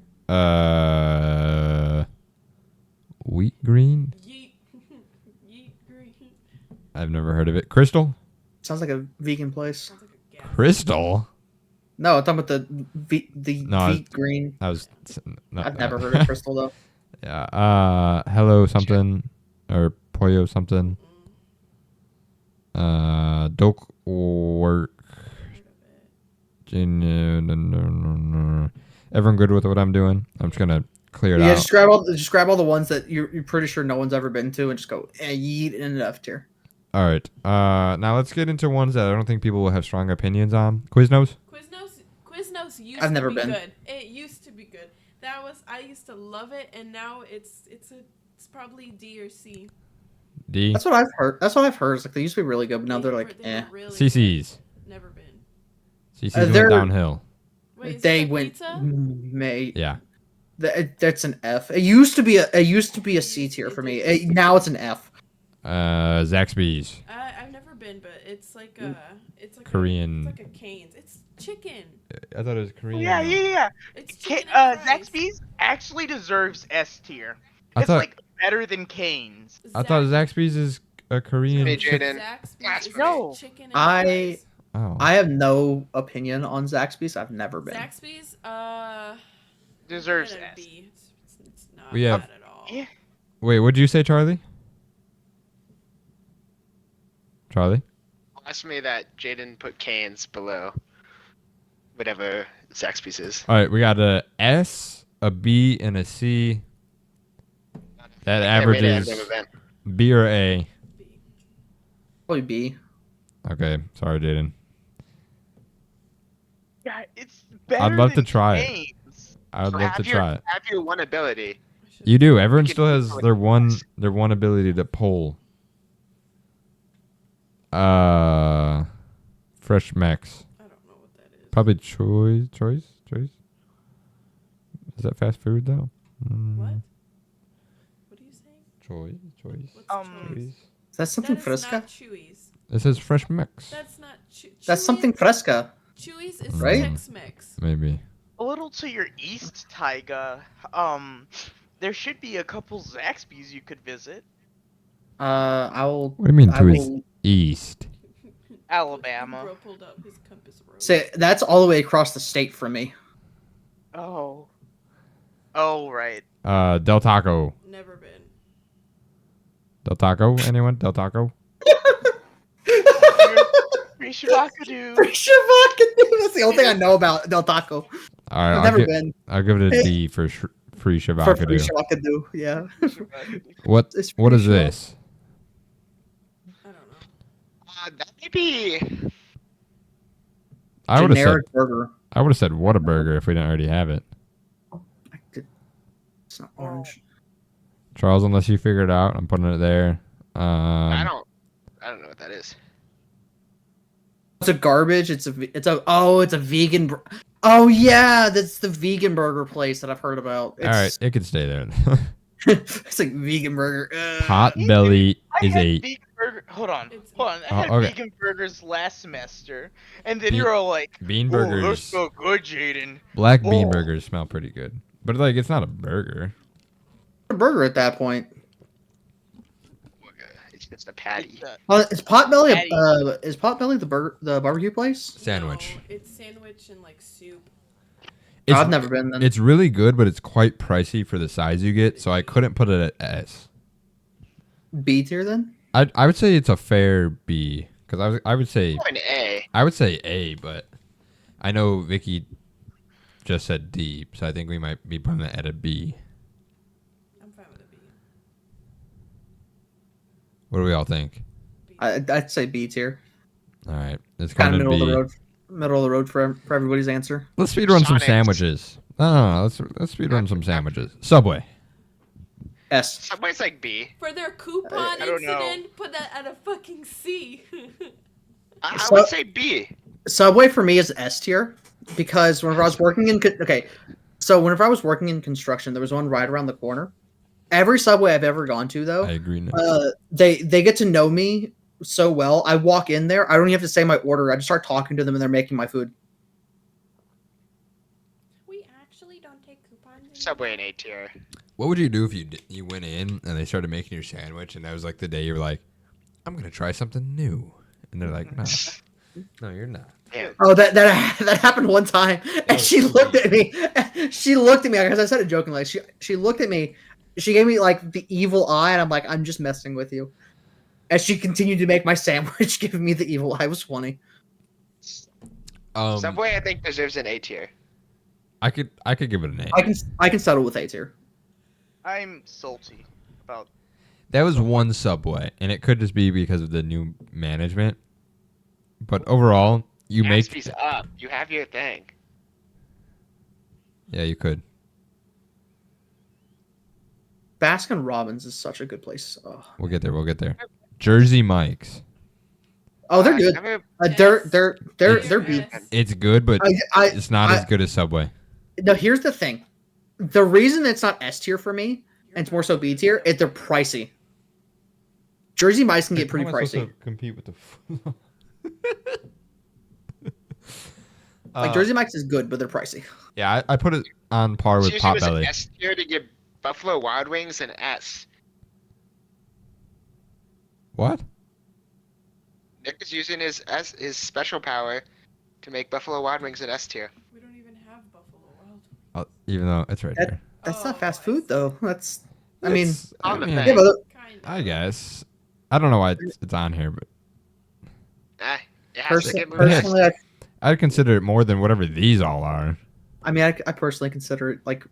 S1: Wheat green.
S3: Yeet, yeet green.
S1: I've never heard of it. Crystal.
S5: Sounds like a vegan place.
S3: Sounds like a gas.
S1: Crystal.
S5: No, I'm talking about the
S1: No,
S5: Veet green.
S1: That was. No,
S5: I've never heard of Crystal though.
S1: Yeah. Hello something or Pollo something. Doke work.
S3: Heard of it.
S1: Everyone good with what I'm doing? I'm just gonna clear it
S5: Yeah,
S1: out.
S5: just grab all the ones that you're pretty sure no one's ever been to, and just go yeet in an F tier.
S1: All right. Now let's get into ones that I don't think people will have strong opinions on. Quiznos.
S3: Quiznos used
S5: I've never
S3: to be
S5: been.
S3: good. It used to be good. I used to love it, and now it's probably D or C.
S1: D.
S5: That's what I've heard. That's what I've heard. It's like they used to be really good, but now they're like,
S3: They
S5: eh.
S3: were really
S1: CC's.
S3: good. Never been.
S1: CC's
S5: they're-
S1: went downhill.
S3: Wait, is
S5: They
S3: it a
S5: went
S3: pizza?
S5: May.
S1: Yeah.
S5: That's an F. It used to be a C tier for me. Now it's an F.
S1: Zaxby's.
S3: I've never been, but it's like
S1: Korean.
S3: It's like a Cane's. It's chicken.
S1: I thought it was Korean.
S4: Yeah.
S3: It's chicken and fries.
S4: Zaxby's actually deserves S tier.
S1: I
S4: It's
S1: thought
S4: like better than Cane's.
S1: I thought Zaxby's is a Korean.
S2: Hey,
S1: chick-
S2: Jaden.
S3: Zaxby's is
S4: No.
S3: chicken and
S5: I
S3: fries.
S1: Oh.
S5: I have no opinion on Zaxby's. I've never been.
S3: Zaxby's,
S4: Deserves
S3: give it a
S4: S.
S3: B. It's not
S1: We have-
S3: bad at all.
S4: Yeah.
S1: Wait, what'd you say, Charlie? Charlie?
S2: Ask me that Jaden put Canes below whatever Zaxby's is.
S1: All right, we got a S, a B, and a C. That
S2: Can't rate it, I've
S1: averages
S2: never been.
S1: B or A.
S3: B.
S5: Probably B.
S1: Okay, sorry, Jaden.
S4: Yeah, it's better.
S1: I'd love
S4: than
S1: to try it.
S4: Cane's.
S1: I would
S2: So
S1: love to try it.
S2: Have your one ability.
S3: I should-
S1: You do. Everyone
S2: can
S1: still
S2: do
S1: has
S2: it.
S1: their one ability to pull. Fresh Max.
S3: I don't know what that is.
S1: Probably choice. Is that fast food though?
S3: What? What are you saying?
S1: Choice.
S3: What's
S4: Um,
S3: choice?
S5: Is that something
S3: That is
S5: fresca?
S3: not Chewy's.
S1: It says Fresh Mix.
S3: That's not
S5: That's something fresca.
S3: Chewy's is
S5: Right?
S3: Tex-Mex.
S1: Maybe.
S4: A little to your east, Tyga. There should be a couple Zaxby's you could visit.
S5: I will.
S1: What do you mean
S5: I
S1: to his
S5: will
S1: east?
S4: Alabama.
S3: Bro pulled up his compass rose.
S5: say that's all the way across the state from me.
S4: Oh. Oh, right.
S1: Del Taco.
S3: Never been.
S1: Del Taco? Anyone? Del Taco?
S4: Free Shabakadoo.
S5: That's the only thing I know about Del Taco.
S1: All right,
S5: I've never been.
S1: I'll give it a D for free
S5: For free
S1: Shabakadoo.
S5: Shabakadoo, yeah.
S1: What
S5: It's
S1: what is
S5: free Shabak-
S1: this?
S3: I don't know.
S2: That may be.
S1: I would have said
S5: Generic burger.
S1: Whataburger if we didn't already have it.
S5: It's not orange.
S1: Charles, unless you figure it out, I'm putting it there.
S2: I don't know what that is.
S5: It's a garbage. It's a vegan. Oh yeah, that's the vegan burger place that I've heard about.
S1: All right, it could stay there.
S5: It's like vegan burger.
S1: Potbelly
S4: I
S1: is
S4: had
S1: a
S4: vegan burger. Hold on.
S3: It's-
S4: I had
S1: okay.
S4: vegan burgers last semester, and then
S1: Be-
S4: you're all like,
S1: bean
S4: "Oh,
S1: burgers.
S4: those so good, Jaden."
S1: Black bean
S4: Oh.
S1: burgers smell pretty good, but like it's not a burger.
S5: A burger at that point.
S2: It's just a patty.
S5: Is Potbelly
S4: Patty.
S5: is Potbelly the barbecue place?
S1: Sandwich.
S3: No, it's sandwich and like soup.
S1: It's,
S5: I've never been then.
S1: It's really good, but it's quite pricey for the size you get, so I couldn't put it at S.
S5: B tier then?
S1: I would say it's a fair B because I would say
S2: An A.
S1: A, but I know Vicky just said D, so I think we might be putting it at a B.
S3: I'm fine with a B.
S1: What do we all think?
S3: B.
S5: I'd say B tier.
S1: All right, it's
S5: Kind
S1: kind
S5: of
S1: of
S5: middle of
S1: B.
S5: the road. Middle of the road for everybody's answer.
S1: Let's speed run some
S2: Sonics.
S1: sandwiches. No, let's speed run some sandwiches. Subway.
S5: S.
S2: Subway's like B.
S3: For their coupon
S4: I don't know.
S3: incident, put that at a fucking C.
S2: I
S5: So-
S2: would say B.
S5: Subway for me is S tier because whenever I was working in whenever I was working in construction, there was one right around the corner. Every Subway I've ever gone to though,
S1: I agree. Now.
S5: they get to know me so well. I walk in there, I don't even have to say my order. I just start talking to them and they're making my food.
S3: We actually don't take coupons anymore.
S2: Subway an A tier.
S1: What would you do if you went in and they started making your sandwich and that was like the day you were like, I'm gonna try something new, and they're like, no, you're not.
S2: Damn.
S5: Oh, that happened one time, and she looked at me. She looked at me because I said it jokingly. She looked at me. She gave me like the evil eye, and I'm like, I'm just messing with you. As she continued to make my sandwich, giving me the evil eye. It was funny.
S2: Subway I think deserves an A tier.
S1: I could give it an A.
S5: I can settle with A tier.
S4: I'm salty about.
S1: That was one Subway, and it could just be because of the new management. But overall, you make.
S2: Gatsby's up. You have your thing.
S1: Yeah, you could.
S5: Baskin Robbins is such a good place. Oh,
S1: We'll get there. Jersey Mike's.
S5: oh they're good.
S2: Never-
S5: They're B.
S3: S.
S1: It's good, but it's not as good as Subway.
S5: No, here's the thing. The reason it's not S tier for me, and it's more so B tier, is they're pricey. Jersey Mike's can get
S1: How
S5: pretty
S1: am I supposed
S5: pricey.
S1: to compete with the
S5: Like Jersey Mike's is good, but they're pricey.
S1: Yeah, I put it on par with
S2: Usually was an
S1: Potbelly.
S2: S tier to give Buffalo Wild Wings an S.
S1: What?
S2: Nick is using his special power to make Buffalo Wild Wings an S tier.
S3: We don't even have Buffalo Wild.
S1: Even though it's right
S5: That-
S1: there.
S5: That's not
S3: Oh,
S5: fast
S3: I
S5: food
S3: see.
S5: though. That's I mean,
S1: It's-
S2: on the
S1: mean,
S2: thing.
S5: yeah, but
S3: Kind of.
S1: I guess. I don't know why it's on here, but
S2: It has to get moved.
S1: Yes.
S5: personally,
S1: I'd consider it more than whatever these all are.
S5: I personally consider it like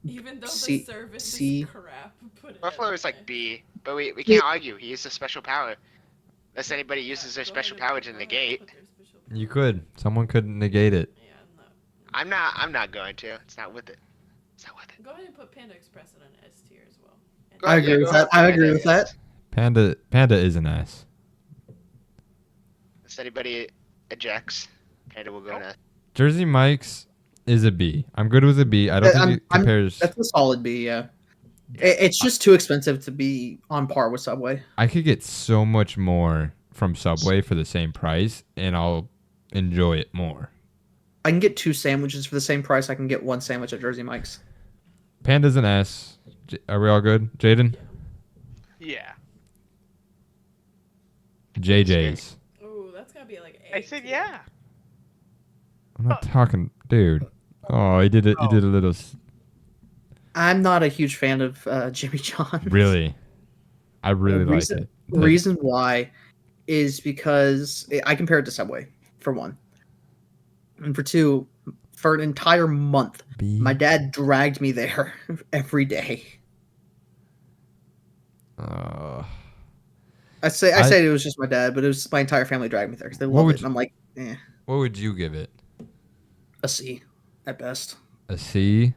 S3: Even though
S5: C-
S3: the service
S5: C.
S3: is crap, put it
S2: Buffalo
S3: at
S2: is like
S3: A.
S2: B, but we can't argue. He used a special power. Unless anybody uses their
S3: Go
S2: special
S3: ahead and-
S2: power to
S3: go ahead and
S2: negate.
S3: put their special power.
S1: You could. Someone could negate it.
S3: Yeah, I'm not.
S2: I'm not going to. It's not with it. It's not with it.
S3: Go ahead and put Panda Express in an S tier as well. And
S2: Go
S5: I
S2: ahead,
S5: agree
S2: yeah,
S5: with
S2: go
S5: that.
S2: ahead,
S5: I agree with that.
S1: Panda is an S.
S2: If anybody ejects, Panda will go in S.
S1: Jersey Mike's is a B. I'm good with a B. I don't think it compares.
S5: That's a solid B. Yeah, it's just too expensive to be on par with Subway.
S1: I could get so much more from Subway for the same price, and I'll enjoy it more.
S5: I can get 2 sandwiches for the same price. I can get 1 sandwich at Jersey Mike's.
S1: Panda's an S. Are we all good? Jaden?
S4: Yeah.
S1: JJ's.
S3: Ooh, that's gotta be like A.
S4: I said
S3: tier.
S4: yeah.
S1: I'm not talking, dude. Oh, he did it. He did a little.
S5: I'm not a huge fan of Jimmy John's.
S1: Really, I really
S5: The
S1: like
S5: reason-
S1: it.
S5: The reason why is because I compare it to Subway, for one. And for two, for an entire month,
S1: B.
S5: my dad dragged me there every day. I say it was just my dad, but it was my entire family dragged me there because they
S1: What
S5: love
S1: would
S5: it. And I'm like, eh,
S1: What would you give it?
S5: a C at best.
S1: A C?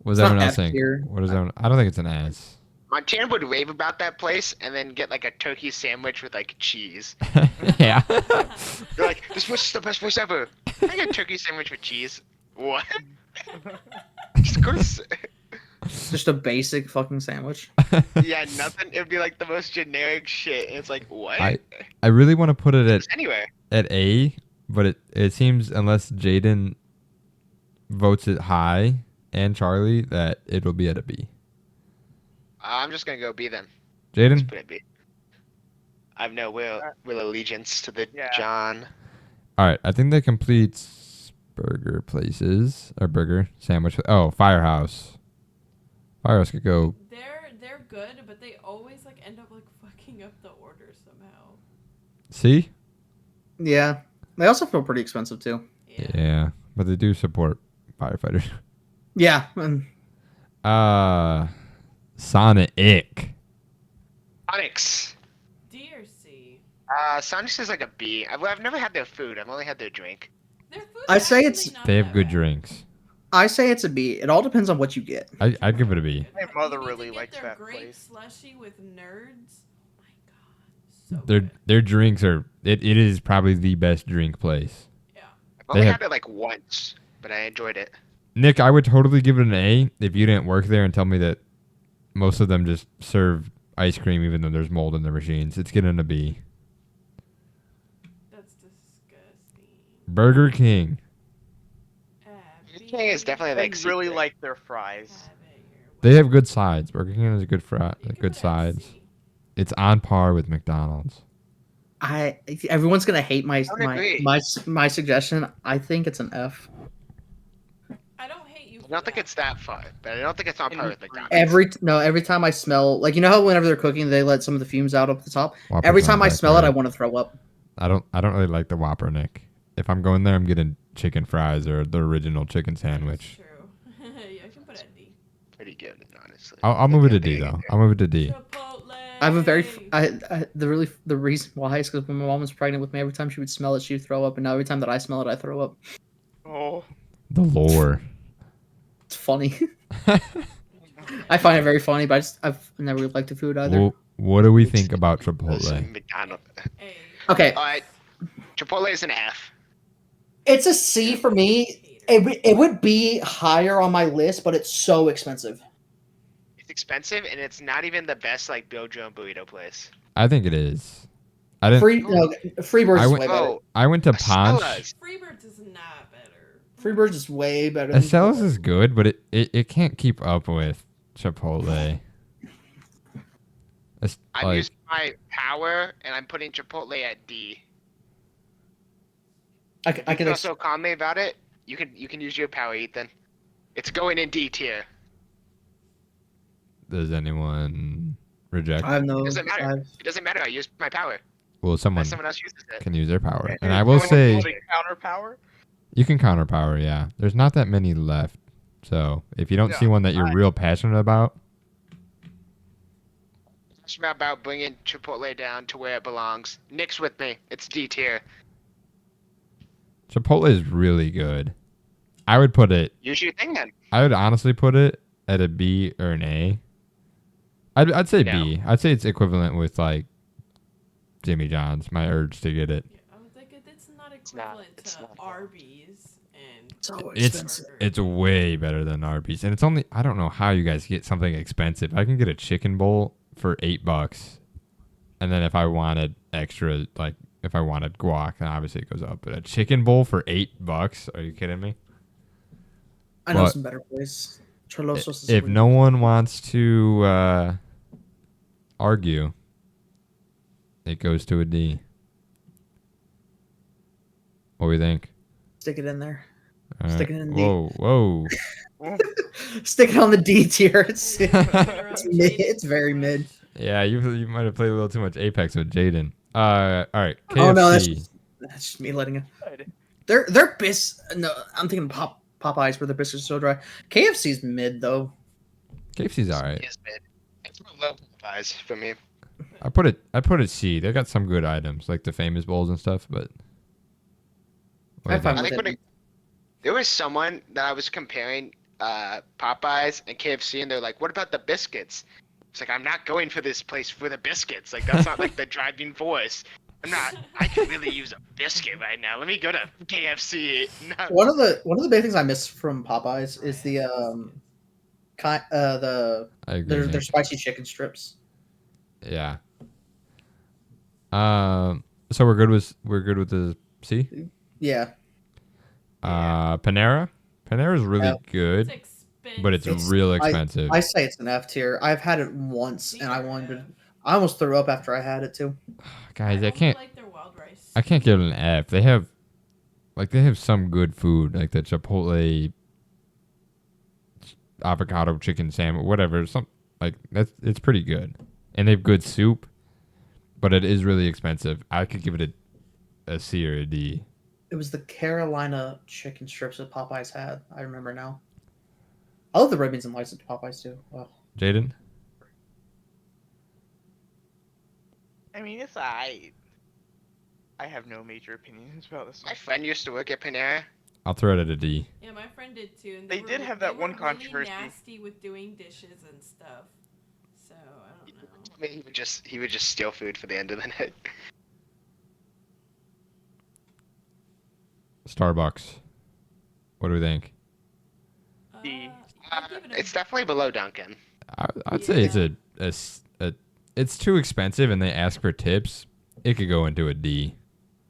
S1: Was
S5: It's not
S1: everyone else
S5: F
S1: saying?
S5: tier.
S1: What is everyone? I don't think it's an S.
S2: Montana would rave about that place and then get like a turkey sandwich with like cheese.
S1: Yeah.
S2: They're like, this place is the best place ever. Can I get a turkey sandwich with cheese? What? Just go to
S5: Just a basic fucking sandwich.
S2: yeah, nothing. It would be like the most generic shit. And it's like, what?
S1: I really want to put it
S2: It's anywhere.
S1: at A, but it seems unless Jaden votes it high and Charlie that it'll be at a B.
S2: I'm just gonna go B then.
S1: Jaden?
S2: Just put it B. I have no will allegiance to the
S4: Yeah.
S2: John.
S1: All right, I think that completes burger places or burger sandwich. Oh, Firehouse. Firehouse could go
S3: They're good, but they always like end up like fucking up the order somehow.
S1: C.
S5: Yeah. They also feel pretty expensive too.
S1: Yeah, but they do support firefighters.
S5: Yeah. And
S1: Sonic.
S2: Onyx.
S3: D or C?
S2: Sonics is like a B. I've never had their food. I've only had their drink.
S3: Their food's
S5: I say
S3: actually
S5: it's-
S3: not
S1: They have
S3: that
S1: good
S3: bad.
S1: drinks.
S5: I say it's a B. It all depends on what you get.
S1: I'd give it a B.
S4: My
S3: You
S4: mother
S3: need to
S4: really
S3: get
S4: likes
S3: their
S4: that
S3: grape
S4: place.
S3: slushy with nerds. Oh my god, so
S1: Their
S3: good.
S1: their drinks are it is probably the best drink place.
S3: Yeah.
S2: I've only
S1: have-
S2: had it like once, but I enjoyed it.
S1: Nick, I would totally give it an A if you didn't work there and tell me that most of them just serve ice cream even though there's mold in the machines. It's getting a B.
S3: That's disgusting.
S1: Burger King.
S2: Burger King is definitely
S4: I
S2: like C
S4: really
S2: tier.
S4: like their fries.
S1: They have good sides. Burger King has good
S3: You can
S1: good
S3: put
S1: sides.
S3: C.
S1: It's on par with McDonald's.
S5: Everyone's gonna hate my
S2: don't agree.
S5: my suggestion. I think it's an F.
S3: I don't hate you.
S2: I don't think it's that far, but I don't think it's on par with McDonald's.
S5: Every time I smell, like, you know how whenever they're cooking they let some of the fumes out up the top.
S1: Whopper's
S5: Every
S1: on
S5: time I
S1: back
S5: smell it,
S1: right.
S5: I want to throw up.
S1: I don't really like the Whopper, Nick. If I'm going there, I'm getting chicken fries or the original chicken sandwich.
S3: True. Yeah, I can put it at D.
S2: Pretty good, honestly.
S1: I'll move it to D though. I'll move it to D.
S3: Chipotle.
S5: I have a very the reason why is because when my mom was pregnant with me, every time she would smell it, she would throw up, and now every time that I smell it, I throw up.
S4: Oh.
S1: The lore.
S5: It's funny. I find it very funny, but I've never really liked the food either.
S1: Well, what do we think about Chipotle?
S2: McDonald's.
S3: A.
S5: Okay,
S2: Alright. Chipotle is an F.
S5: it's a C for me. It would be higher on my list, but it's so expensive.
S2: It's expensive, and it's not even the best like build your own burrito place.
S1: I think it is. I didn't.
S5: Freebirds
S1: I
S5: is
S1: went-
S5: way better.
S2: Oh,
S1: I went to Ponch.
S2: Stella's.
S3: Freebirds is not better.
S5: Freebirds is way better. Than
S1: Estellas
S5: Chipotle.
S1: is good, but it can't keep up with Chipotle. It's
S2: I'm
S1: like,
S2: using my power, and I'm putting Chipotle at D.
S5: I
S2: You
S5: can
S2: feel so calmly about it. You can use your power, Ethan. It's going in D tier.
S1: does anyone reject?
S5: I have no.
S2: It doesn't matter.
S5: I've-
S2: It doesn't matter. I used my power.
S1: Well, someone
S2: Someone else uses it.
S1: can use their power,
S4: And
S1: and I will
S4: someone
S1: say
S4: using counter power.
S1: you can counter power. Yeah, there's not that many left. So if you don't see
S4: Yeah,
S1: one that you're real passionate about,
S2: It's about bringing Chipotle down to where it belongs. Nick's with me. It's D tier.
S1: Chipotle is really good. I would put it.
S2: Use your thing then.
S1: I would honestly put it at a B or an A. I'd say B. I'd say it's equivalent with like Jimmy John's. My urge to get it.
S3: Yeah, I was like, it's not
S2: not-
S3: equivalent
S2: it's
S3: to
S2: not.
S3: Arby's and
S5: So
S1: It's
S5: expensive.
S1: it's way better than Arby's, and it's only I don't know how you guys get something expensive. I can get a chicken bowl for $8, and then if I wanted extra, like if I wanted guac, then obviously it goes up. But a chicken bowl for $8? Are you kidding me?
S5: I know
S1: But
S5: some better place. Cholosos is
S1: If
S5: way
S1: no
S5: better.
S1: one wants to argue, it goes to a D. What do we think?
S5: Stick it in there.
S1: All
S5: Stick
S1: right.
S5: it in D.
S1: Whoa.
S5: Stick it on the D tier. It's
S3: It's
S5: mid. It's very mid.
S1: Yeah, you might have played a little too much Apex with Jaden. All right. KFC.
S5: Oh no, that's just me letting it. Their no, I'm thinking Popeyes where the biscuits are so dry. KFC's mid though.
S1: KFC's all right.
S2: It's mid. It's low Popeyes for me.
S1: I put it C. They got some good items like the famous bowls and stuff, but what do you
S5: I'm fine
S1: think?
S2: I think
S5: with
S2: when there was someone that I was comparing Popeyes and KFC, and they're like, "What about the biscuits?" It's like I'm not going for this place for the biscuits. Like that's not like the driving force. I'm not. I could really use a biscuit right now. Let me go to KFC. No.
S5: One of the big things I miss from Popeyes is the
S1: I agree.
S5: their
S1: Nick.
S5: spicy chicken strips.
S1: Yeah. So we're good with the C.
S5: Yeah,
S1: Panera. Panera is really
S5: Yeah.
S1: good,
S3: It's expensive.
S1: but it's real expensive.
S5: I say it's an F tier. I've had it once and I wanted. I almost threw up after I had it too.
S1: Guys, I
S3: only
S1: can't.
S3: like their wild rice.
S1: I can't give it an F. They have some good food, like the Chipotle avocado chicken sandwich, whatever. It's pretty good, and they have good soup, but it is really expensive. I could give it a C or a D.
S5: It was the Carolina chicken strips that Popeyes had. I remember now. I love the red beans and rice at Popeyes too. Wow.
S1: Jaden,
S4: I mean, it's I have no major opinions about this
S2: My
S4: one.
S2: friend used to work at Panera.
S1: I'll throw it at a D.
S3: Yeah, my friend did too. And
S4: They
S3: were
S4: did have
S3: they
S4: that one
S3: were
S4: controversy.
S3: Really nasty with doing dishes and stuff. So I don't know.
S2: I mean, he would just steal food for the end of the night.
S1: Starbucks. What do we think?
S4: D.
S3: I'd give it a
S2: It's definitely below Dunkin'.
S1: I'd say it's it's too expensive, and they ask for tips. It could go into a D.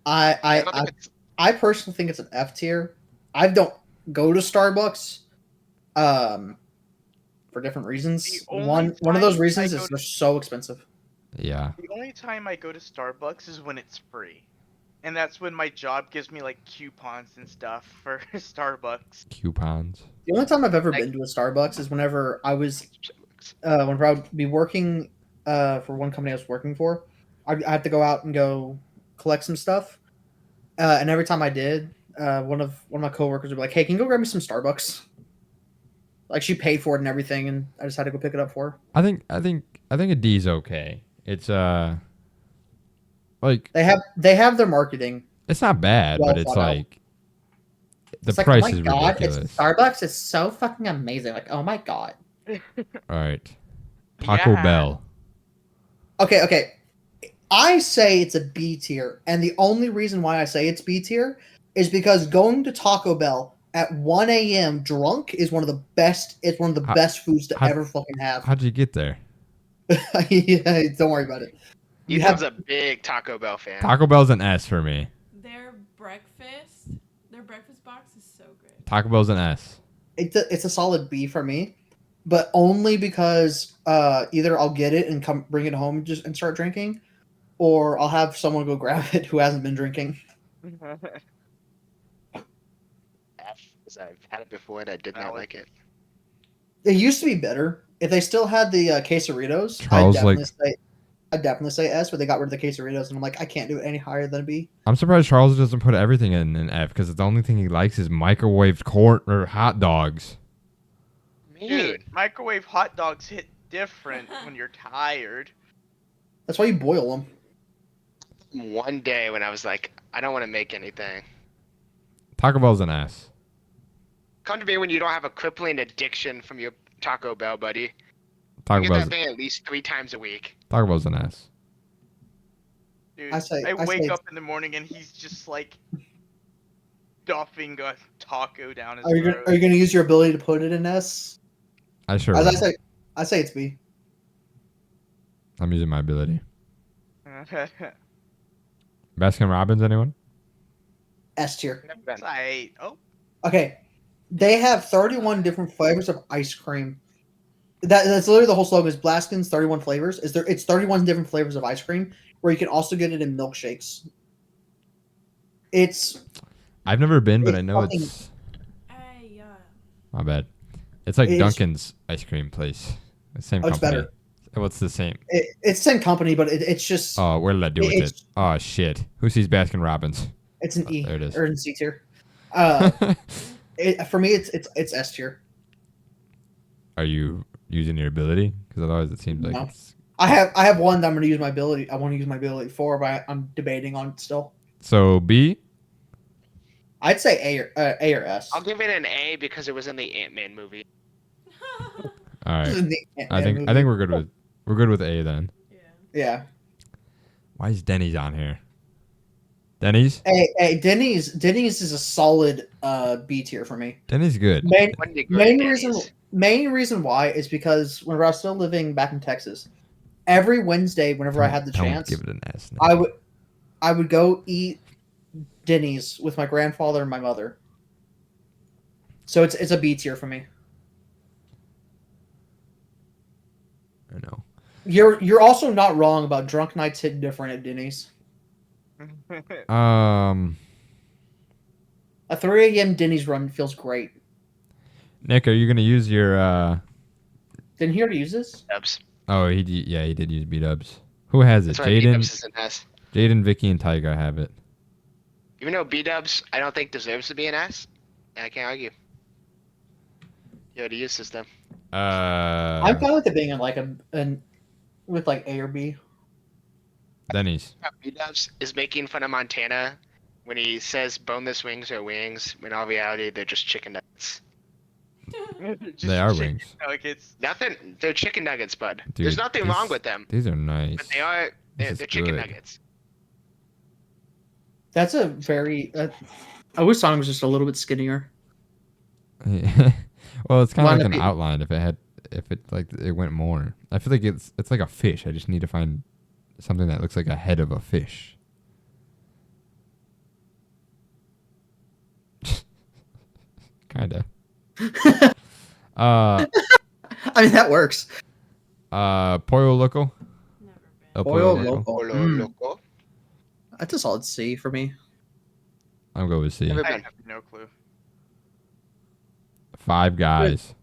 S2: I don't
S5: I
S2: think it's-
S5: I personally think it's an F tier. I don't go to Starbucks, for different reasons.
S4: The only
S5: One of those
S4: time
S5: reasons
S4: I
S5: is
S4: go
S5: they're
S4: to-
S5: so expensive.
S1: Yeah.
S4: The only time I go to Starbucks is when it's free. And that's when my job gives me like coupons and stuff for Starbucks.
S1: Coupons.
S5: The only time I've ever
S2: Like-
S5: been to a Starbucks is whenever I was whenever I would be working for one company I was working for. I had to go out and go collect some stuff, and every time I did, one of my coworkers would be like, "Hey, can you go grab me some Starbucks?" Like she paid for it and everything, and I just had to go pick it up for her.
S1: I think a D is okay. It's like
S5: They have their marketing.
S1: it's not bad,
S5: Well
S1: but it's
S5: thought out.
S1: like the
S5: It's like,
S1: price
S5: oh my
S1: is
S5: god,
S1: ridiculous.
S5: it's Starbucks is so fucking amazing. Like, oh my god.
S1: All right. Taco
S4: Yeah.
S1: Bell.
S5: Okay. I say it's a B tier, and the only reason why I say it's B tier is because going to Taco Bell at 1 a.m. drunk is one of the best. It's one of the
S1: How-
S5: best foods to
S1: how-
S5: ever fucking have.
S1: How'd you get there?
S5: Yeah, don't worry about it. You
S2: Ethan's
S5: have
S2: a big Taco Bell fan.
S1: Taco Bell's an S for me.
S3: Their breakfast box is so good.
S1: Taco Bell's an S.
S5: it's a solid B for me, but only because either I'll get it and come bring it home and start drinking, or I'll have someone go grab it who hasn't been drinking.
S2: Because I've had it before and I did not
S4: Valid.
S2: like it.
S5: It used to be better. If they still had the quesadillas,
S1: Charles,
S5: I'd definitely say S, but they got rid of the quesadillas, and I'm like, I can't do it any higher than a B.
S1: I'm surprised Charles doesn't put everything in an F because the only thing he likes is microwaved corn or hot dogs.
S4: Dude, microwave hot dogs hit different when you're tired.
S5: That's why you boil them.
S2: One day when I was like, I don't want to make anything.
S1: Taco Bell's an S.
S2: Come to me when you don't have a crippling addiction from your Taco Bell, buddy.
S1: Taco
S2: Get
S1: Bell's,
S2: that thing at least 3 times a week.
S1: Taco Bell's an S.
S4: Dude,
S5: I say-
S4: I
S5: I
S4: wake
S5: say-
S4: up in the morning and he's just like stuffing a taco down his
S5: Are you
S4: throat.
S5: gonna use your ability to put it in S?
S1: I sure
S5: As
S1: will.
S5: I say it's B.
S1: I'm using my ability. Baskin Robbins, anyone?
S5: S tier.
S2: Never been.
S4: Oh,
S5: Okay, they have 31 different flavors of ice cream. That's literally the whole slogan. Is Blaskin's 31 flavors? It's 31 different flavors of ice cream, where you can also get it in milkshakes. It's
S1: I've never been, but
S5: It's
S1: I know
S5: fucking-
S1: it's.
S3: Ay,
S1: My bad. It's like
S5: It is-
S1: Dunkin's ice cream place. The same
S5: Oh, it's
S1: company.
S5: better.
S1: What's the same?
S5: it's the same company, but it's just
S1: Oh, where did I do with it?
S5: It's-
S1: Oh shit! Who sees Baskin Robbins?
S5: it's an E
S1: there it is.
S5: or in C tier. For me, it's S tier.
S1: Are you using your ability? Because otherwise, it seems like
S5: No.
S1: it's.
S5: I have one that I'm going to use my ability. I want to use my ability for, but I'm debating on it still.
S1: So B.
S5: I'd say A or S.
S2: I'll give it an A because it was in the Ant-Man movie.
S1: All right.
S5: I
S1: I think we're good with A then.
S3: yeah.
S5: Yeah.
S1: Why is Denny's on here? Denny's.
S5: Hey, Denny's is a solid B tier for me.
S1: Denny's good.
S2: When you go to Denny's.
S5: Main reason why is because whenever I was still living back in Texas, every Wednesday, whenever I had the
S1: Don't
S5: chance,
S1: give it an S.
S5: I would go eat Denny's with my grandfather and my mother. So it's a B tier for me.
S1: I know.
S5: You're also not wrong about drunk nights hit different at Denny's. A 3 a.m. Denny's run feels great.
S1: Nick, are you gonna use your?
S5: Didn't he already use this?
S2: Dubs.
S1: Oh, he did use B-dubs. Who has it?
S2: That's why B-dubs
S1: Jaden,
S2: is an S.
S1: Jaden, Vicky, and Tyga have it.
S2: Even though B-dubs, I don't think deserves to be an S. I can't argue. You already used this though.
S5: I'm fine with it being in like with like A or B.
S1: Denny's.
S2: B-dubs is making fun of Montana when he says boneless wings are wings, when in all reality they're just chicken nuggets.
S4: Just
S1: They are
S4: chicken
S1: wings.
S4: Nuggets.
S2: Nothing. They're chicken nuggets, bud.
S1: Dude,
S2: There's nothing
S1: these-
S2: wrong with them,
S1: These are nice.
S2: but they are. They're
S1: is
S2: chicken
S1: good.
S2: nuggets.
S5: That's a very. I wish Sonic was just a little bit skinnier.
S1: Well, it's kind of
S5: Wanna
S1: like an
S5: be-
S1: outline. If it went more. I feel like it's like a fish. I just need to find something that looks like a head of a fish. Kinda.
S5: I mean, that works.
S1: Pollo Loco.
S3: Never been.
S1: El
S5: Pollo
S1: Pollo Loco.
S5: Loco.
S2: Olo
S5: Mm.
S2: loco.
S5: That's a solid C for me.
S1: I'm going with C.
S2: Never
S4: I
S2: been.
S4: have no clue.
S1: Five Guys.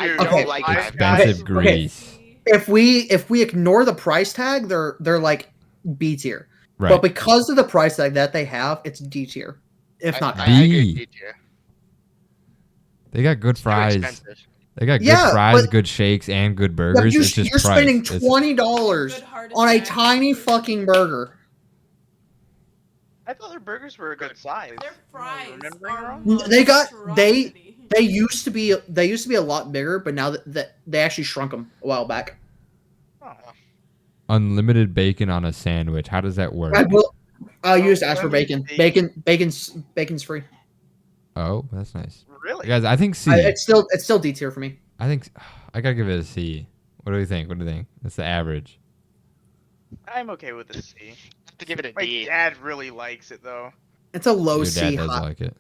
S2: I
S4: Dude,
S2: don't
S5: Okay.
S2: like
S4: Five
S2: Five
S4: Guys.
S1: Expensive
S5: Okay.
S1: grease.
S5: If we ignore the price tag, they're like B tier.
S1: Right.
S5: But because of the price tag that they have, it's D tier, if not.
S2: I
S5: F.
S2: agree
S1: B.
S2: with you, dear.
S1: They got good
S2: Too
S1: fries.
S2: expensive.
S1: They got
S5: Yeah,
S1: good fries,
S5: but-
S1: good shakes, and good
S5: Yeah,
S1: burgers.
S5: but
S1: It's just
S5: you're
S1: price.
S5: spending
S1: It's-
S5: $20
S3: Good heart
S5: on a
S3: attack.
S5: tiny fucking burger.
S4: I thought their burgers were a good size.
S3: Their
S4: Am I
S3: fries
S4: remembering
S3: are
S4: wrong?
S5: They got-
S3: monstrosity.
S5: They used to be a lot bigger, but now that they actually shrunk them a while back.
S4: Oh.
S1: Unlimited bacon on a sandwich. How does that work?
S5: I will. You just ask for bacon.
S4: Unlimited
S5: Bacon's free.
S1: Oh, that's nice.
S4: Really?
S1: Guys, I think C.
S5: It's still D tier for me.
S1: I think I gotta give it a C. What do you think? What do you think? That's the average.
S4: I'm okay with a C.
S2: I have to give it a
S4: My
S2: D.
S4: dad really likes it though.
S5: It's a low
S1: Your
S5: C.
S1: dad does
S5: Hot.
S1: like it.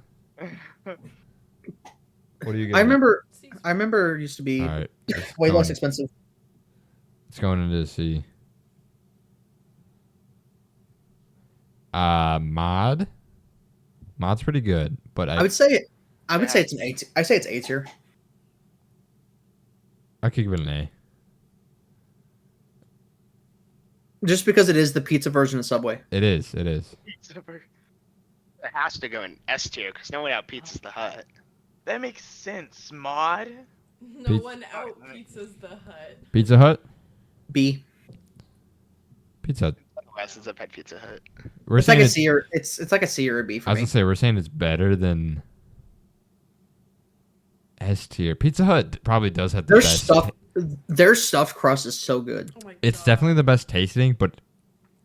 S1: What do you get?
S5: I remember.
S3: C's
S5: I remember it used to be
S1: All right. It's
S5: way
S1: going,
S5: less expensive.
S1: It's going into C. Mod. Mod's pretty good, but
S5: I would say. I would
S4: Yeah.
S5: say it's an A. I say it's A tier.
S1: I could give it an A.
S5: Just because it is the pizza version of Subway.
S1: It is. It is.
S4: Pizza burger.
S2: It has to go in S tier because no one out pizzas the Hut.
S4: That makes sense. Mod.
S3: No
S1: Pizza-
S3: one out pizzas the Hut.
S1: Pizza Hut.
S5: B.
S1: Pizza Hut.
S2: West is up at Pizza Hut.
S1: We're
S5: It's like
S1: saying
S5: a C or it's like a C or a B for
S1: I was
S5: me.
S1: gonna say we're saying it's better than S tier. Pizza Hut probably does have the
S5: Their
S1: best.
S5: stuff. Their stuffed crust is so good.
S3: Oh my god.
S1: It's definitely the best tasting, but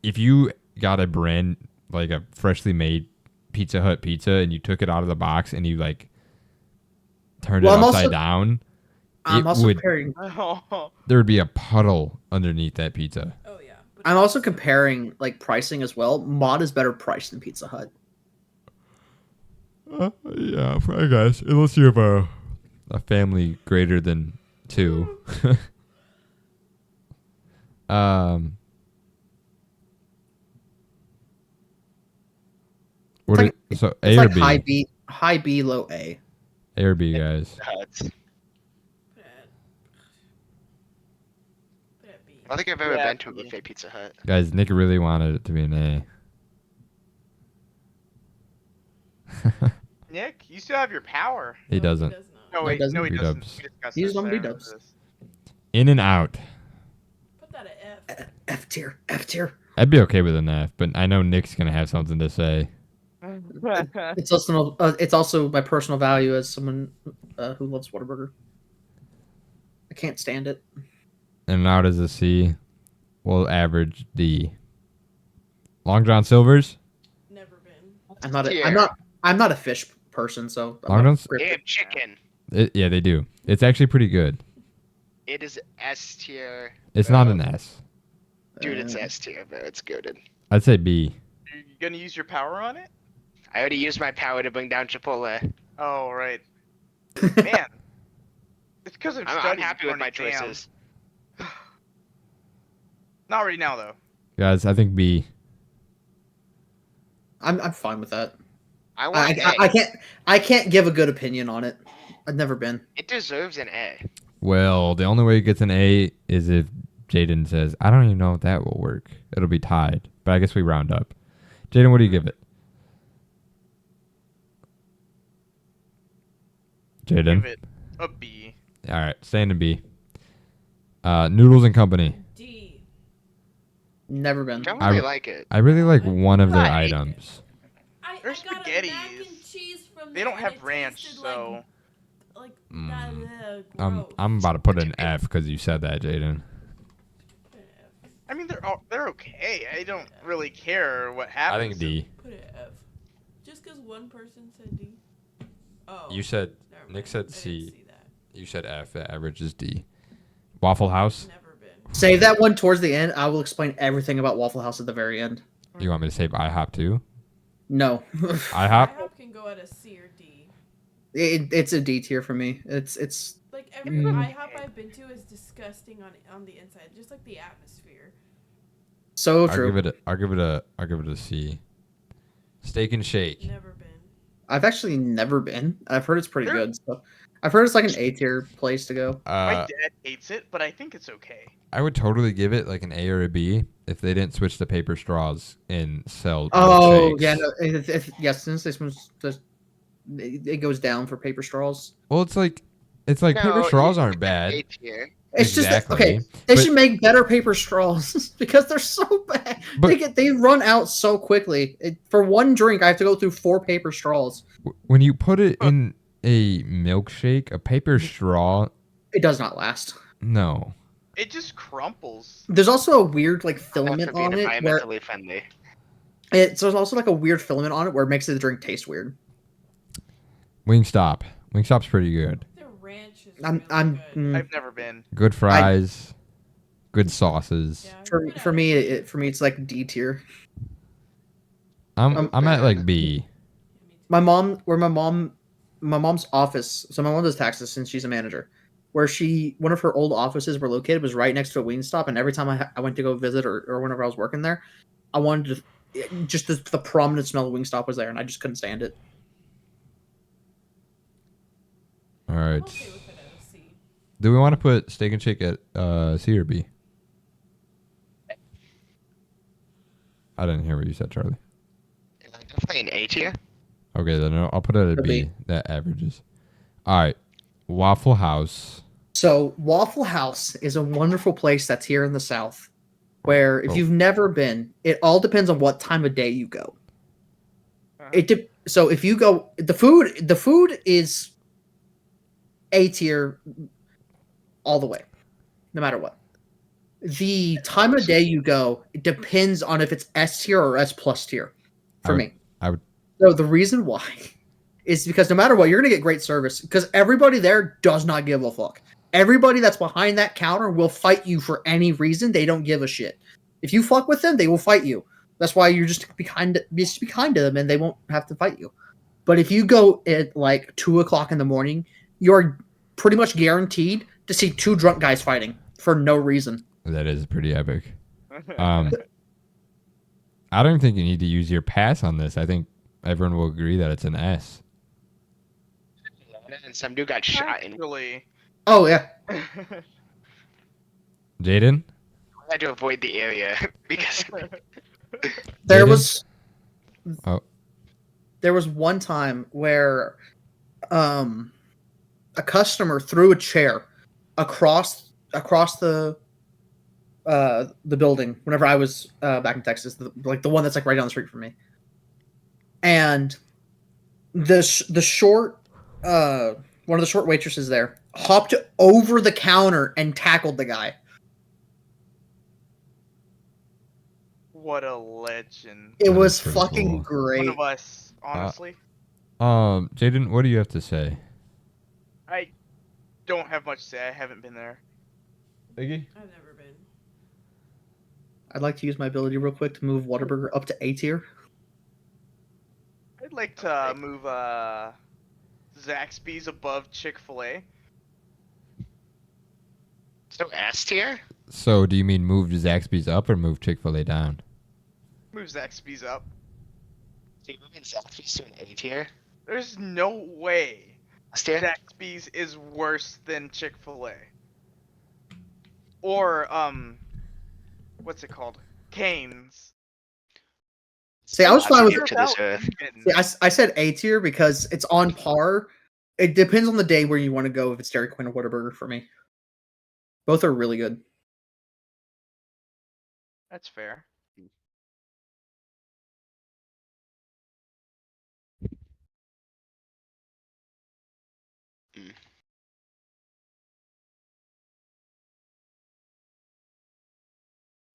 S1: if you got a brand like a freshly made Pizza Hut pizza and you took it out of the box and you like turned
S5: Well,
S1: it
S5: I'm
S1: upside
S5: also-
S1: down,
S5: I'm
S1: it
S5: also
S1: would
S5: comparing.
S4: Oh.
S1: there would be a puddle underneath that pizza.
S3: Oh yeah. But
S5: I'm
S3: it's
S5: also
S3: so
S5: comparing like pricing as well. Mod is better priced than Pizza Hut.
S1: Yeah, I guess unless you have a family greater than 2. What
S5: like-
S1: so
S5: It's
S1: A or
S5: like
S1: B?
S5: high B, low A.
S1: A or B, guys?
S2: The Huts.
S3: Put it at B.
S2: I don't think I've ever
S4: Yeah,
S2: been to a
S4: B.
S2: buffet Pizza Hut.
S1: Guys, Nick really wanted it to be an A.
S4: Nick, you still have your power.
S1: He
S3: No,
S1: doesn't.
S3: does not.
S4: No,
S5: No,
S4: wait,
S5: he doesn't.
S4: no, he doesn't.
S1: B-dubs.
S4: We discussed
S5: He's
S4: this.
S5: on
S4: I remember
S5: B-dubs.
S4: this.
S1: In and out.
S3: Put that at F.
S5: F tier. F tier.
S1: I'd be okay with an F, but I know Nick's gonna have something to say.
S5: It's also my personal value as someone who loves Whataburger. I can't stand it.
S1: In and out is a C. We'll average D. Long John Silver's.
S3: Never been.
S5: I'm not a fish person, so I'm
S1: Long
S5: not
S1: John's-
S2: They have chicken.
S1: Yeah, they do. It's actually pretty good.
S2: It is S tier.
S1: It's not an S.
S2: Dude, it's S tier, bro. It's goaded.
S1: I'd say B.
S4: You gonna use your power on it?
S2: I already used my power to bring down Chipotle.
S4: Oh, right. Man. It's because I'm
S2: I'm
S4: studying.
S2: happy with
S4: for
S2: my
S4: an exam.
S2: choices.
S4: Not right now, though.
S1: Guys, I think B.
S5: I'm fine with that.
S2: I want an A.
S5: I can't give a good opinion on it. I've never been.
S2: It deserves an A.
S1: Well, the only way it gets an A is if Jaden says, I don't even know if that will work. It'll be tied. But I guess we round up. Jaden, what do you give it? Jaden?
S4: Give it a B.
S1: All right, staying in B. Noodles and Company.
S3: D.
S5: Never been.
S2: Don't
S1: I
S2: really
S1: w-
S2: like it.
S1: I really like one of their
S4: I hate it.
S1: items.
S3: I
S4: Their
S3: got a mac and
S4: spaghettis.
S3: cheese from
S4: They
S3: there
S4: don't
S3: and
S4: have
S3: it
S4: ranch,
S3: tasted
S4: so.
S3: like
S1: I'm
S3: gross.
S1: I'm about to put an F because you said that, Jaden.
S3: Put it at F.
S4: I mean, they're okay. I don't really care what happens.
S1: I think D.
S3: Put it at F. Just because one person said D. Oh.
S1: You said
S3: never
S1: Nick
S3: mind.
S1: said
S3: I didn't
S1: C.
S3: see that.
S1: You said F. The average is D. Waffle House.
S3: Never been.
S5: Save that one towards the end. I will explain everything about Waffle House at the very end.
S1: You want me to save IHOP too?
S5: No,
S1: IHOP.
S3: IHOP can go at a C or D.
S5: it's a D tier for me. It's
S3: Like every IHOP I've been to is disgusting on the inside, just like the atmosphere.
S5: so
S1: I'll
S5: true.
S1: give it a C. Steak and Shake.
S3: Never been.
S5: I've actually never been. I've heard it's pretty
S4: Sure.
S5: good. So I've heard it's like an A tier place to go.
S4: My
S1: Uh,
S4: dad hates it, but I think it's okay.
S1: I would totally give it like an A or a B if they didn't switch to paper straws and sell.
S5: Oh
S1: milkshakes.
S5: yeah, no, yes. Since this was it goes down for paper straws.
S1: Well, it's like paper
S2: No,
S1: straws
S2: you-
S1: aren't bad.
S2: A tier.
S5: It's
S1: Exactly,
S5: just okay. They
S1: but-
S5: should make better paper straws because they're so bad.
S1: But-
S5: They run out so quickly. For one drink, I have to go through 4 paper straws.
S1: When you put it in a milkshake, a paper straw,
S5: It does not last.
S1: no.
S4: It just crumples.
S5: There's also a weird like
S2: Also
S5: filament
S2: being
S5: on it where
S2: environmentally friendly.
S5: there's also like a weird filament on it where it makes the drink taste weird.
S1: Wingstop. Wingstop's pretty good.
S3: Their ranch is
S5: I'm
S3: really
S5: I'm
S3: good.
S5: mm,
S4: I've never been.
S1: Good fries. Good sauces.
S3: Yeah,
S5: for
S3: we've been
S5: for
S3: at
S5: me
S3: it.
S5: for me it's like D tier.
S1: I'm at like B.
S3: Yeah, me too.
S5: My mom, my mom's office. So my mom does taxes since she's a manager. Where one of her old offices were located was right next to a Wingstop, and every time I went to go visit or whenever I was working there, I wanted to just the prominent smell of Wingstop was there, and I just couldn't stand it.
S1: All
S3: I'm
S1: right.
S3: okay with it at a C.
S1: Do we want to put Steak and Shake at C or B? I didn't hear what you said, Charlie.
S2: Definitely an A tier.
S1: Okay, then I'll put it at
S5: A
S1: B.
S5: B.
S1: That averages. All right. Waffle House.
S5: So Waffle House is a wonderful place that's here in the South, where if
S1: Oh.
S5: you've never been, it all depends on what time of day you go. So if you go, the food is A tier all the way, no matter what. The time of day you go, it depends on if it's S tier or S plus tier for me.
S1: I would.
S5: So the reason why is because no matter what, you're gonna get great service because everybody there does not give a fuck. Everybody that's behind that counter will fight you for any reason. They don't give a shit. If you fuck with them, they will fight you. That's why you're just be kind to them, and they won't have to fight you. But if you go at like 2 o'clock in the morning, you're pretty much guaranteed to see two drunk guys fighting for no reason.
S1: That is pretty epic. I don't think you need to use your pass on this. I think everyone will agree that it's an S.
S2: And some dude got shot and
S4: Actually,
S5: Oh yeah,
S1: Jaden?
S2: I had to avoid the area because
S5: there
S1: Jaden?
S5: was.
S1: Oh.
S5: There was one time where, a customer threw a chair across the building. Whenever I was back in Texas, the one that's like right down the street from me, and the short one of the short waitresses there hopped over the counter and tackled the guy.
S4: what a legend.
S5: It
S1: That
S5: was
S1: is pretty
S5: fucking
S1: cool.
S4: One
S5: great.
S4: of us, honestly.
S1: Jaden, what do you have to say?
S4: I don't have much to say. I haven't been there.
S1: Iggy?
S3: I've never been.
S5: I'd like to use my ability real quick to move Whataburger up to A tier.
S4: I'd like to move Zaxby's above Chick-fil-A.
S2: so S tier.
S1: So, do you mean move Zaxby's up or move Chick-fil-A down?
S4: Move Zaxby's up.
S2: So you moving Zaxby's to an A tier?
S4: There's no way
S2: S tier?
S4: Zaxby's is worse than Chick-fil-A. Or what's it called? Cane's.
S5: See, I was fine with
S2: Tier to this earth.
S5: See, I said A tier because it's on par. It depends on the day where you want to go. If it's Dairy Queen or Whataburger for me, both are really good.
S4: That's fair.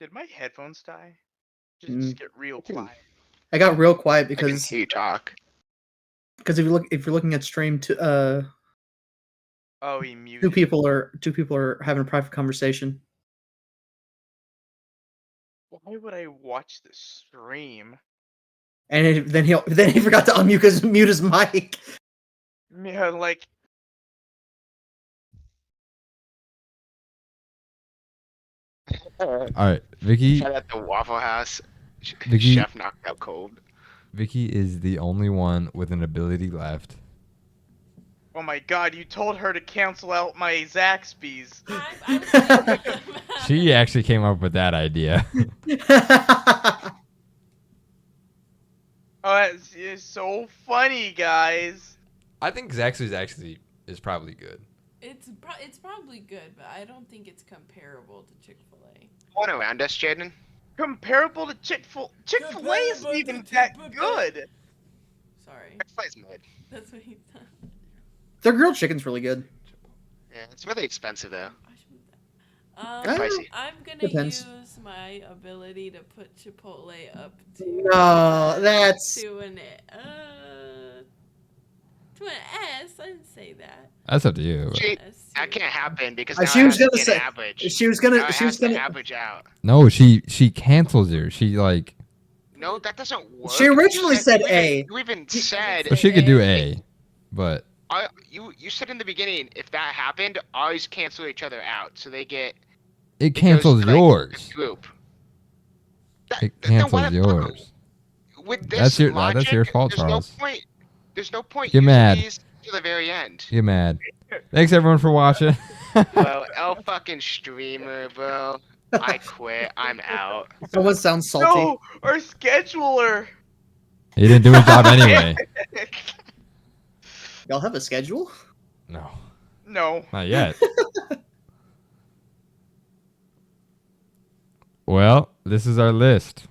S4: Did my headphones die? Just get real quiet.
S5: I got real quiet
S2: I can
S5: because
S2: hear you talk.
S5: if you're looking at stream,
S4: Oh, he muted.
S5: two people are having a private conversation.
S4: Why would I watch the stream?
S5: And then he forgot to mute his mic.
S4: Yeah, like
S1: All right, Vicky.
S2: Shout out to Waffle House.
S1: Vicky-
S2: Chef knocked out cold.
S1: Vicky is the only one with an ability left.
S4: oh my god, you told her to cancel out my Zaxby's.
S3: I'm saying
S1: She actually came up with that idea.
S4: Oh, it's so funny, guys.
S1: I think Zaxby's actually is probably good.
S3: it's probably good, but I don't think it's comparable to Chick-fil-A.
S2: One around us, Jaden.
S4: Comparable to Chick-fil-A isn't even that good.
S3: Sorry,
S2: Chick-fil-A's mid.
S3: that's what he said.
S5: Their grilled chicken's really good.
S2: Yeah, it's really expensive though.
S3: I should move that.
S2: Pricey.
S3: I'm gonna
S5: Depends.
S3: use my ability to put Chipotle up to
S5: No, that's
S3: to an To an S. I didn't say that.
S1: That's up to you.
S2: See,
S3: S
S2: that
S3: tier.
S2: can't happen because
S5: Uh,
S2: now
S5: she
S2: it
S5: was
S2: has to
S5: gonna
S2: be an
S5: say-
S2: average.
S5: She was
S2: Now
S5: gonna.
S2: it
S5: She
S2: has
S5: was
S2: to
S5: gonna.
S2: average out.
S1: No, she cancels her. She like,
S2: No, that doesn't work.
S5: She originally said A.
S2: You even
S3: She-
S2: said.
S1: but she could do A, but
S2: You said in the beginning if that happened, always cancel each other out, so they get
S1: it
S2: goes
S1: cancels
S2: to, like,
S1: yours.
S2: the group.
S1: It
S2: Then why
S1: cancels
S2: the-
S1: yours.
S2: With
S1: That's
S2: this
S1: your
S2: logic,
S1: that's your fault,
S2: there's no
S1: Charles.
S2: point. There's no point
S1: Get
S2: using
S1: mad.
S2: these to the very end.
S1: Get mad. Thanks everyone for watching.
S2: Bro, L fucking streamer, bro. I quit. I'm out.
S5: Someone sounds salty.
S4: No, our scheduler.
S1: He didn't do his job anyway.
S5: Y'all have a schedule?
S1: No,
S4: No.
S1: not yet. Well, this is our list.